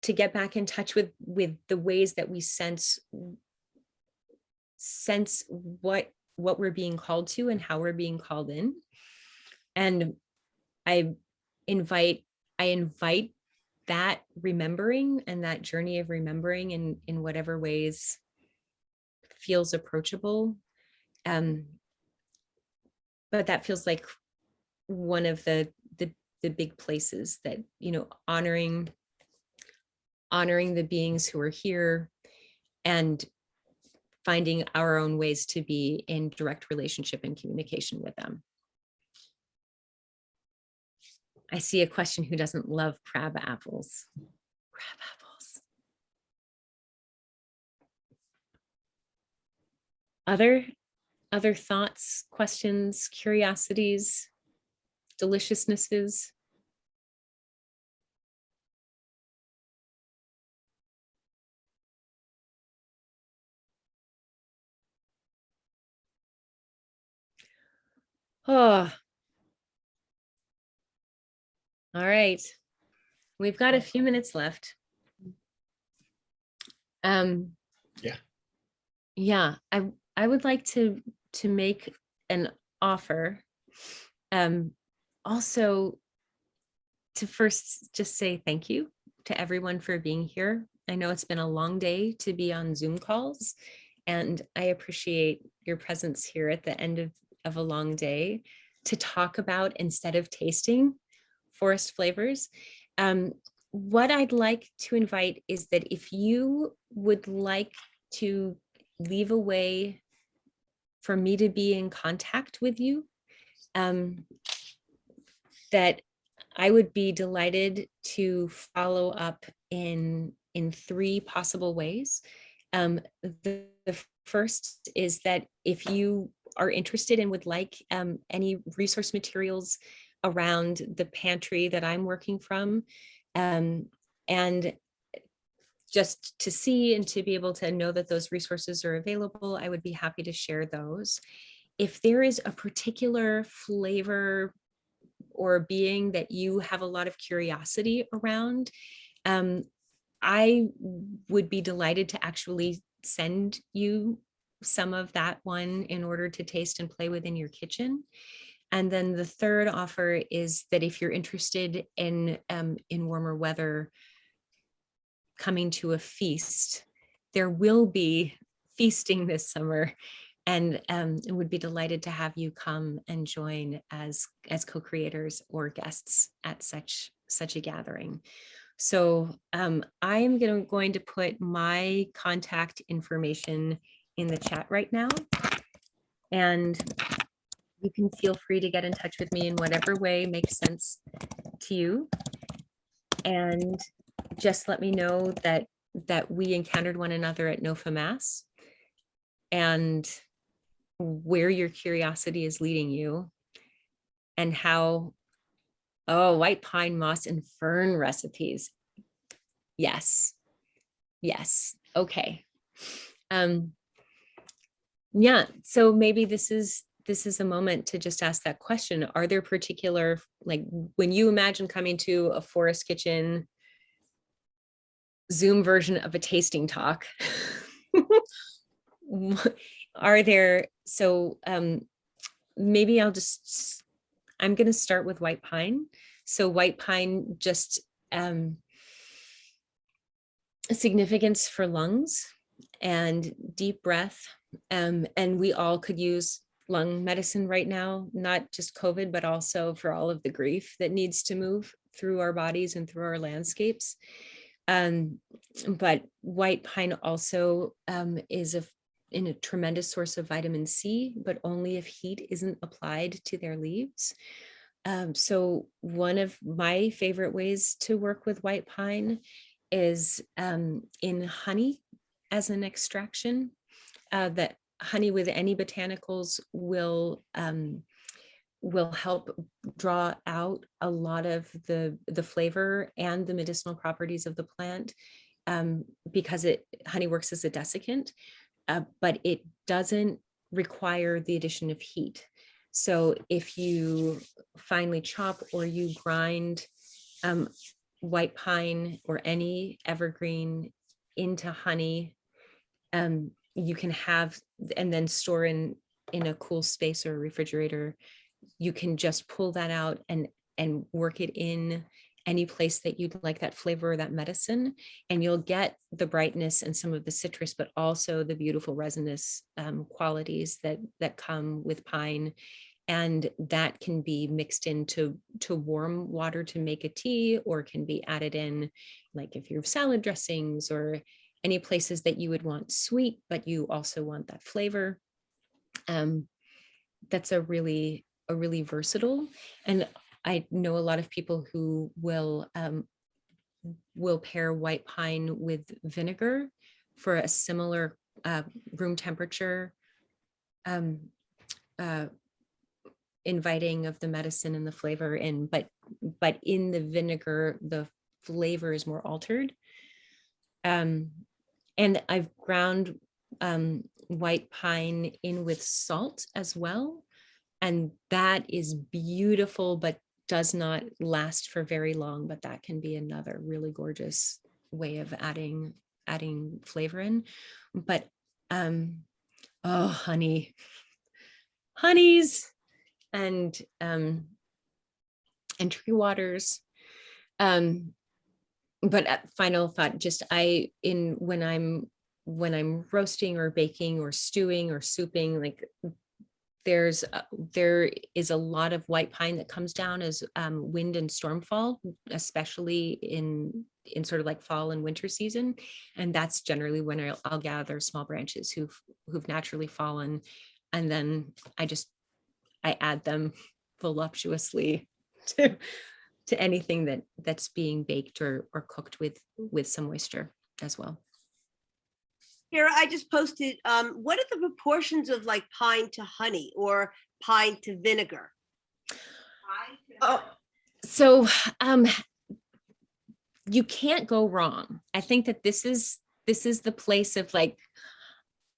to get back in touch with the ways that we sense what we're being called to and how we're being called in. And I invite that remembering and that journey of remembering in whatever ways feels approachable, but that feels like one of the big places that, you know, honoring the beings who are here and finding our own ways to be in direct relationship and communication with them. I see a question: who doesn't love crab apples? Crab apples. Other thoughts, questions, curiosities, deliciousnesses? Oh, all right. We've got a few minutes left. Yeah, I would like to make an offer. Also to first just say thank you to everyone for being here. I know it's been a long day to be on Zoom calls, and I appreciate your presence here at the end of a long day to talk about, instead of tasting, forest flavors. What I'd like to invite is that if you would like to leave a way for me to be in contact with you, that I would be delighted to follow up in 3 possible ways. The first is that if you are interested and would like any resource materials around the pantry that I'm working from, and just to see and to be able to know that those resources are available, I would be happy to share those. If there is a particular flavor or being that you have a lot of curiosity around, I would be delighted to actually send you some of that one in order to taste and play with in your kitchen. And then the third offer is that if you're interested in warmer weather, coming to a feast, there will be feasting this summer, and would be delighted to have you come and join as co-creators or guests at such a gathering. So I am going to put my contact information in the chat right now, and you can feel free to get in touch with me in whatever way makes sense to you. And just let me know that we encountered one another at NOFA Mass, and where your curiosity is leading you, and how, oh, white pine, moss, and fern recipes. Yes. Okay. Yeah, so maybe this is a moment to just ask that question. Are there particular, like, when you imagine coming to a Forest Kitchen Zoom version of a tasting talk, are there, so maybe I'm going to start with white pine. So white pine, just significance for lungs and deep breath. And we all could use lung medicine right now, not just COVID, but also for all of the grief that needs to move through our bodies and through our landscapes. But white pine also is a tremendous source of vitamin C, but only if heat isn't applied to their leaves. So one of my favorite ways to work with white pine is in honey as an extraction. That honey with any botanicals will help draw out a lot of the flavor and the medicinal properties of the plant, because honey works as a desiccant, but it doesn't require the addition of heat. So if you finely chop or you grind white pine or any evergreen into honey, you can have, and then store in a cool space or a refrigerator. You can just pull that out and work it in any place that you'd like that flavor or that medicine, and you'll get the brightness and some of the citrus, but also the beautiful resinous qualities that come with pine. And that can be mixed into warm water to make a tea, or can be added in, like if you have salad dressings, or any places that you would want sweet, but you also want that flavor. That's a really versatile. And I know a lot of people who will pair white pine with vinegar for a similar room temperature inviting of the medicine and the flavor in, but in the vinegar, the flavor is more altered. And I've ground white pine in with salt as well. And that is beautiful, but does not last for very long, but that can be another really gorgeous way of adding flavor in. But oh, honeys and tree waters. But final thought, just when I'm roasting or baking or stewing or souping, like there is a lot of white pine that comes down as wind and stormfall, especially in sort of like fall and winter season. And that's generally when I'll gather small branches who've naturally fallen. And then I add them voluptuously to anything that's being baked or cooked with some moisture as well. Kyra, I just posted, what are the proportions of like pine to honey or pine to vinegar? So you can't go wrong. I think that this is the place of like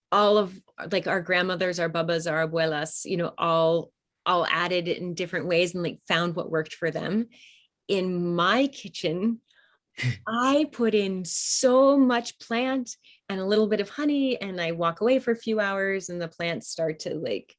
all of like our grandmothers, our babas, our abuelas, all added it in different ways and like found what worked for them. In my kitchen, I put in so much plant and a little bit of honey, and I walk away for a few hours and the plants start to like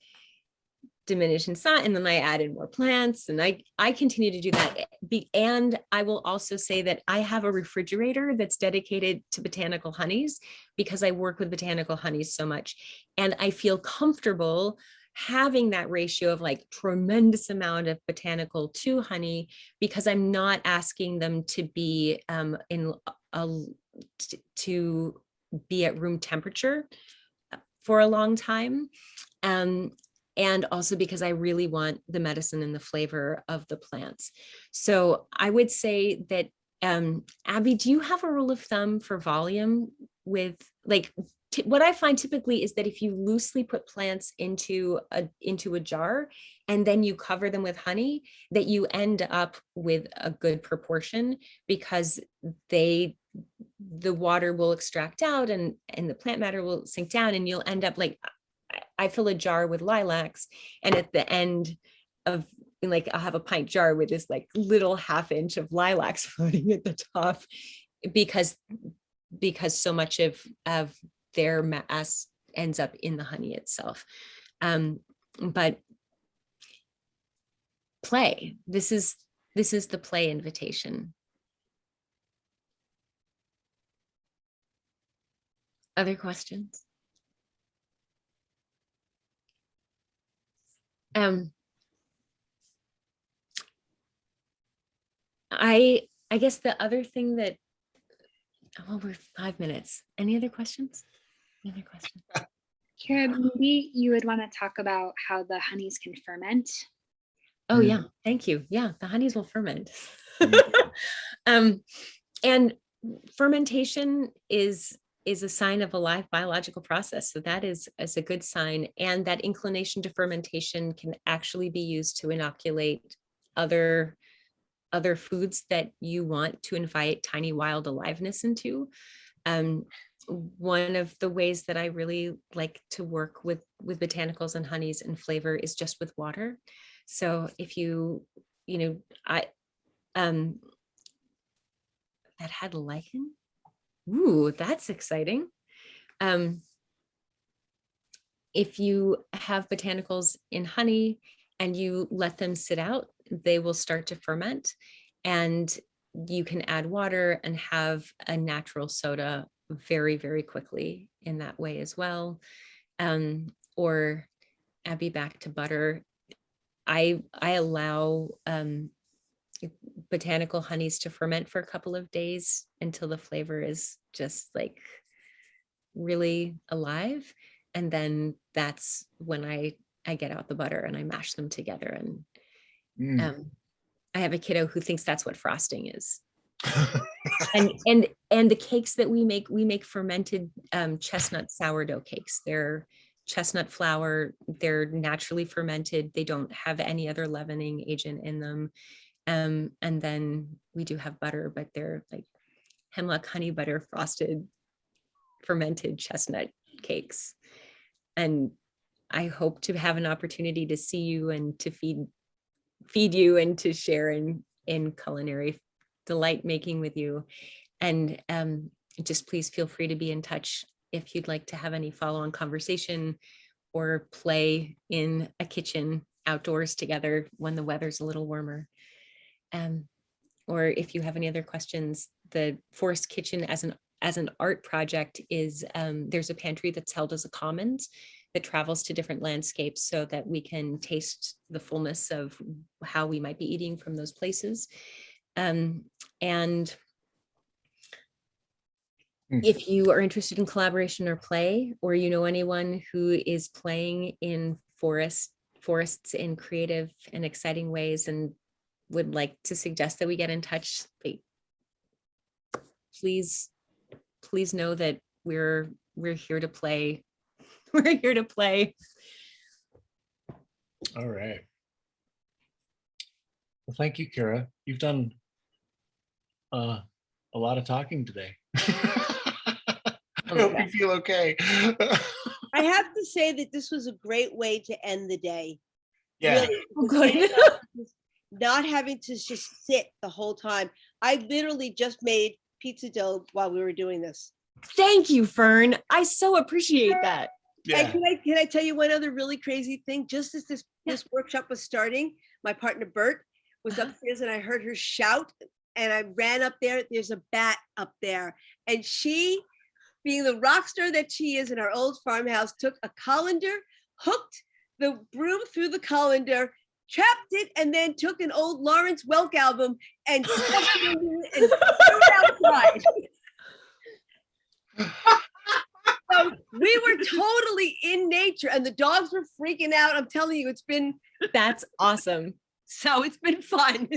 diminish in size, and then I add in more plants, and I continue to do that. And I will also say that I have a refrigerator that's dedicated to botanical honeys because I work with botanical honeys so much, and I feel comfortable having that ratio of like tremendous amount of botanical to honey, because I'm not asking them to be to be at room temperature for a long time. And also because I really want the medicine and the flavor of the plants. So I would say that, Abby, do you have a rule of thumb for volume with like, what I find typically is that if you loosely put plants into a jar and then you cover them with honey, that you end up with a good proportion, because the water will extract out and the plant matter will sink down, and you'll end up like, I fill a jar with lilacs, and at the end of like, I'll have a pint jar with this like little half-inch of lilacs floating at the top, because so much of their mass ends up in the honey itself. But play, this is the play invitation. Other questions? I guess the other thing that, well, we're 5 minutes. Any other questions? Any other questions? Kyra, maybe you would want to talk about how the honeys can ferment. Oh yeah, thank you. Yeah, the honeys will ferment. And fermentation is a sign of a live biological process. So that is a good sign. And that inclination to fermentation can actually be used to inoculate other foods that you want to invite tiny wild aliveness into. One of the ways that I really like to work with botanicals and honeys and flavor is just with water. So if that had lichen. Ooh, that's exciting. If you have botanicals in honey and you let them sit out, they will start to ferment. And you can add water and have a natural soda very, very quickly in that way as well. Or Abby, back to butter. I allow botanical honeys to ferment for a couple of days until the flavor is just like really alive. And then that's when I get out the butter and I mash them together. And I have a kiddo who thinks that's what frosting is. and the cakes that we make fermented chestnut sourdough cakes. They're chestnut flour, they're naturally fermented, they don't have any other leavening agent in them. And then we do have butter, but they're like hemlock honey butter frosted fermented chestnut cakes. And I hope to have an opportunity to see you and to feed you and to share in culinary delight making with you. And just please feel free to be in touch if you'd like to have any follow-on conversation or play in a kitchen outdoors together when the weather's a little warmer. Or if you have any other questions, the Forest Kitchen as an art project is, there's a pantry that's held as a commons that travels to different landscapes so that we can taste the fullness of how we might be eating from those places. And if you are interested in collaboration or play, or you know anyone who is playing in forests in creative and exciting ways and would like to suggest that we get in touch, please know that we're here to play. We're here to play. All right. Well, thank you, Kyra. You've done a lot of talking today. I hope you feel okay. I have to say that this was a great way to end the day. Yeah. Really, Oh, good. not having to just sit the whole time. I literally just made pizza dough while we were doing this. Thank you, Fern. I so appreciate that. Yeah. And can I tell you one other really crazy thing? Just as this workshop was starting, my partner Bert was upstairs and I heard her shout and I ran up there. There's a bat up there. And she, being the rock star that she is in our old farmhouse, took a colander, hooked the broom through the colander, trapped it, and then took an old Lawrence Welk album and stuck it in and threw it outside. So we were totally in nature and the dogs were freaking out. I'm telling you, That's awesome. So it's been fun.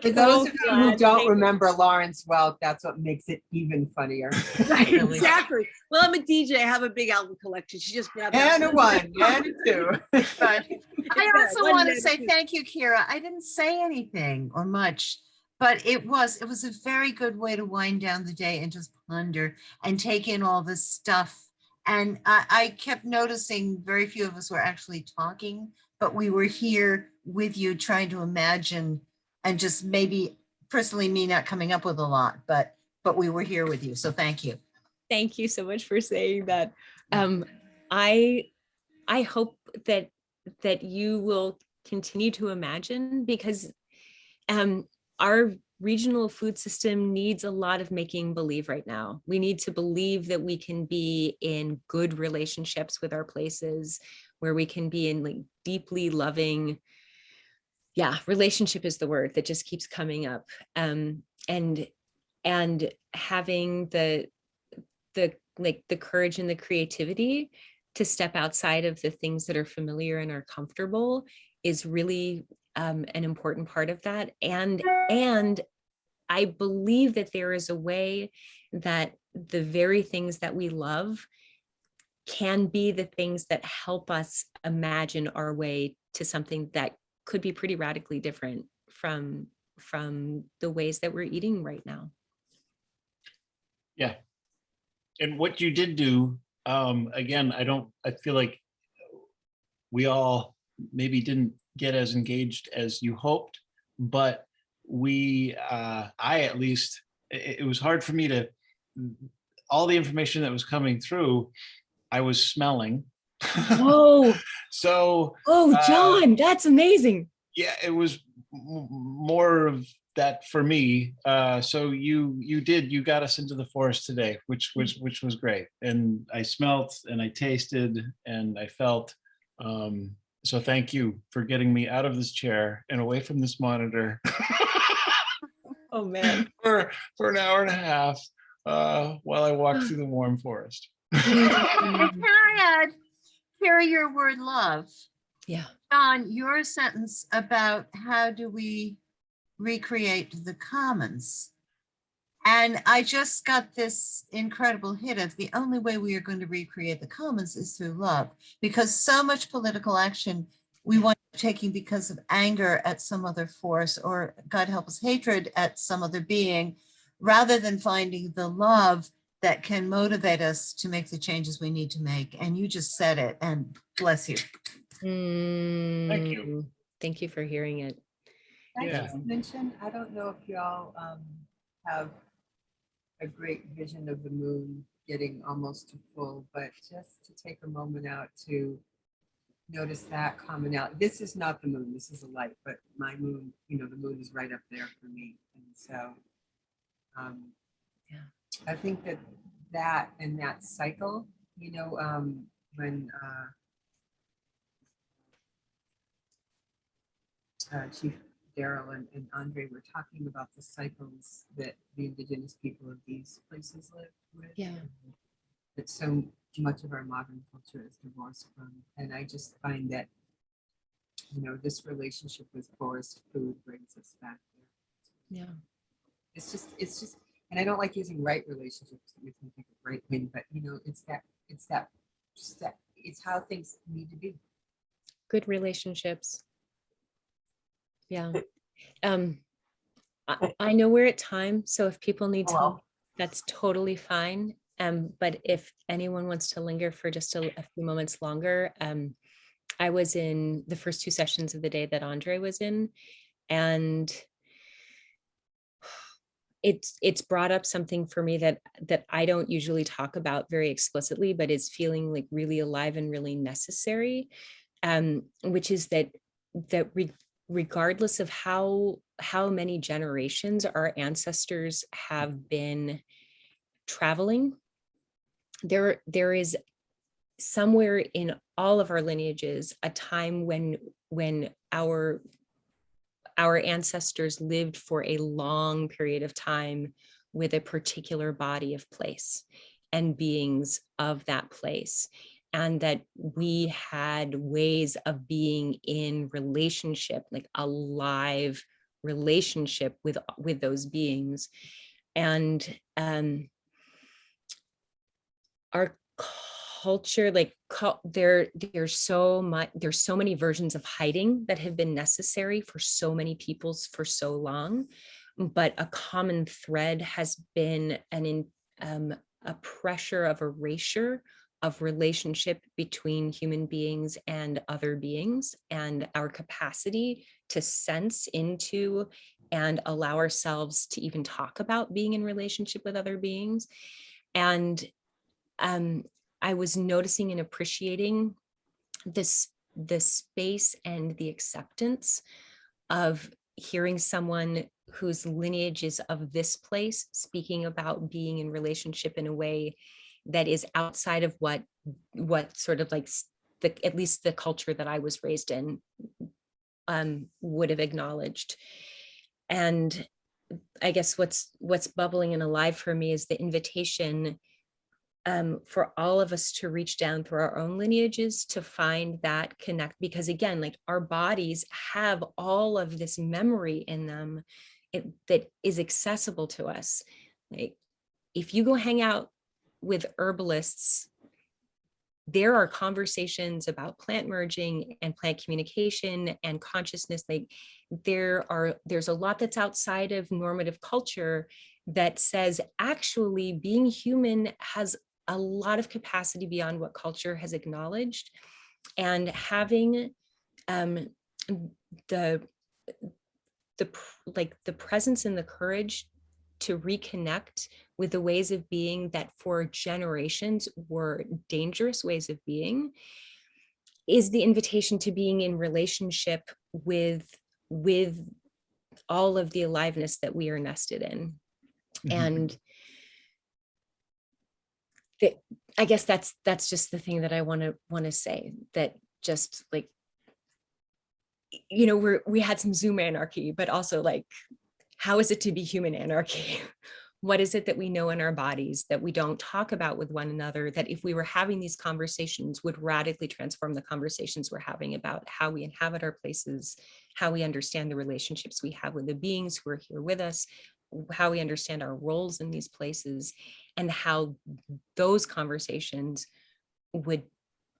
For those of you who don't remember Lawrence Welk, that's what makes it even funnier. Right, exactly. Well, I'm a DJ. I have a big album collection. She just grabbed And a one, and a two. But I also One want to minute. say thank you, Kyra. I didn't say anything or much, but it was a very good way to wind down the day and just ponder and take in all this stuff. And I kept noticing very few of us were actually talking, but we were here with you trying to imagine, and just maybe personally me not coming up with a lot, but we were here with you. So thank you. Thank you so much for saying that. I hope that you will continue to imagine, because our regional food system needs a lot of making believe right now. We need to believe that we can be in good relationships with our places, where we can be in like deeply loving, relationship is the word that just keeps coming up. And having the courage and the creativity to step outside of the things that are familiar and are comfortable is really an important part of that. And I believe that there is a way that the very things that we love can be the things that help us imagine our way to something that could be pretty radically different from the ways that we're eating right now. Yeah. And what you did do, again, I feel like we all maybe didn't get as engaged as you hoped, but I at least, it was hard for me to, all the information that was coming through, I was smelling. Oh, So. John, that's amazing. Yeah, it was more of that for me. So you got us into the forest today, which was great. And I smelt and I tasted and I felt. So thank you for getting me out of this chair and away from this monitor Oh man. for an hour and a half while I walk through the warm forest. And can I add, hear your word love. Yeah. John, your sentence about how do we recreate the commons? And I just got this incredible hit of the only way we are going to recreate the commons is through love, because so much political action we want taking because of anger at some other force, or God help us, hatred at some other being, rather than finding the love that can motivate us to make the changes we need to make. And you just said it, and bless you. Thank you. Thank you for hearing it. Can I Yeah. just mention, I don't know if y'all have a great vision of the moon getting almost to full, but just to take a moment out to notice that commonality. This is not the moon, this is a light, but my moon, you know, the moon is right up there for me. And so Yeah. I think that and that cycle, you know, when Chief Daryl and Andre were talking about the cycles that the indigenous people of these places live with. Yeah. That so much of our modern culture is divorced from. And I just find that, you know, this relationship with forest food brings us back there. Yeah. It's just, and I don't like using right relationships that makes me think of right wing, but you know, it's how things need to be. Good relationships. Yeah. I know we're at time, so if people need to, that's totally fine. But if anyone wants to linger for just a few moments longer, I was in the first two sessions of the day that Andre was in, and it's brought up something for me that I don't usually talk about very explicitly, but is feeling like really alive and really necessary, which is that regardless of how many generations our ancestors have been traveling, there is somewhere in all of our lineages a time when our ancestors lived for a long period of time with a particular body of place and beings of that place, and that we had ways of being in relationship, like a live relationship with those beings. And our culture, like there's so many versions of hiding that have been necessary for so many peoples for so long, but a common thread has been a pressure of erasure of relationship between human beings and other beings, and our capacity to sense into and allow ourselves to even talk about being in relationship with other beings. And I was noticing and appreciating the space and the acceptance of hearing someone whose lineage is of this place speaking about being in relationship in a way that is outside of what sort of like at least the culture that I was raised in would have acknowledged. And I guess what's bubbling and alive for me is the invitation for all of us to reach down through our own lineages to find that connect, because again, like our bodies have all of this memory in them that is accessible to us. Like if you go hang out with herbalists, there are conversations about plant merging and plant communication and consciousness. Like there's a lot that's outside of normative culture that says actually being human has a lot of capacity beyond what culture has acknowledged, and having the presence and the courage to reconnect with the ways of being that for generations were dangerous ways of being is the invitation to being in relationship with all of the aliveness that we are nested in. And I guess that's just the thing that I want to say, that just like, you know, we had some Zoom anarchy, but also like, how is it to be human anarchy? What is it that we know in our bodies that we don't talk about with one another, that if we were having these conversations would radically transform the conversations we're having about how we inhabit our places, how we understand the relationships we have with the beings who are here with us, how we understand our roles in these places, and how those conversations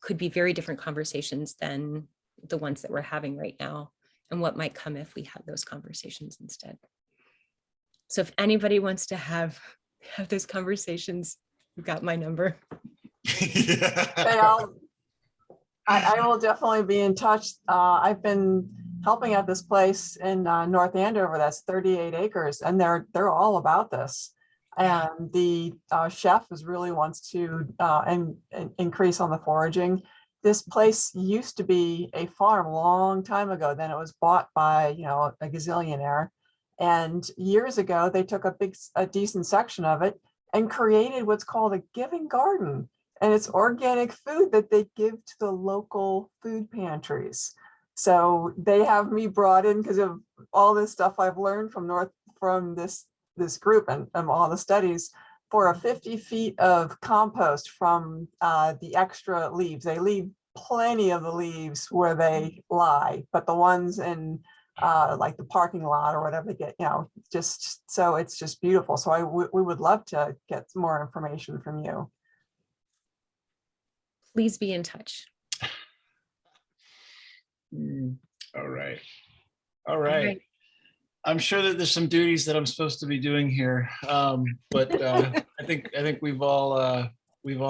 could be very different conversations than the ones that we're having right now, and what might come if we had those conversations instead. So if anybody wants to have those conversations, you've got my number. Okay, I will definitely be in touch. I've been helping at this place in North Andover that's 38 acres, and they're all about this. And the chef really wants to increase on the foraging. This place used to be a farm a long time ago. Then it was bought by, you know, a gazillionaire. And years ago, they took a decent section of it and created what's called a giving garden. And it's organic food that they give to the local food pantries. So they have me brought in because of all this stuff I've learned from this group and all the studies, for a 50 feet of compost from the extra leaves. They leave plenty of the leaves where they lie, but the ones in like the parking lot or whatever, they get, you know, just so it's just beautiful. So we would love to get some more information from you. Please be in touch. All right. All right. I'm sure that there's some duties that I'm supposed to be doing here, but I think we've all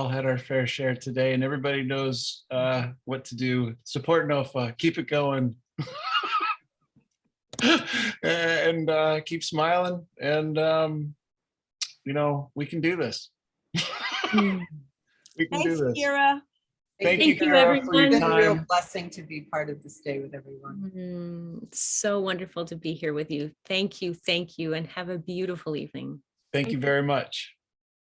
had our fair share today, and everybody knows what to do. Support NOFA, keep it going, and keep smiling, and you know, we can do this. We can do Thanks, this. Kyra. Thank Thank you, you, Kyra, for your It's been a real time. blessing to be part of this day with everyone. It's so wonderful to be here with you. Thank you, and have a beautiful evening. Thank you very much.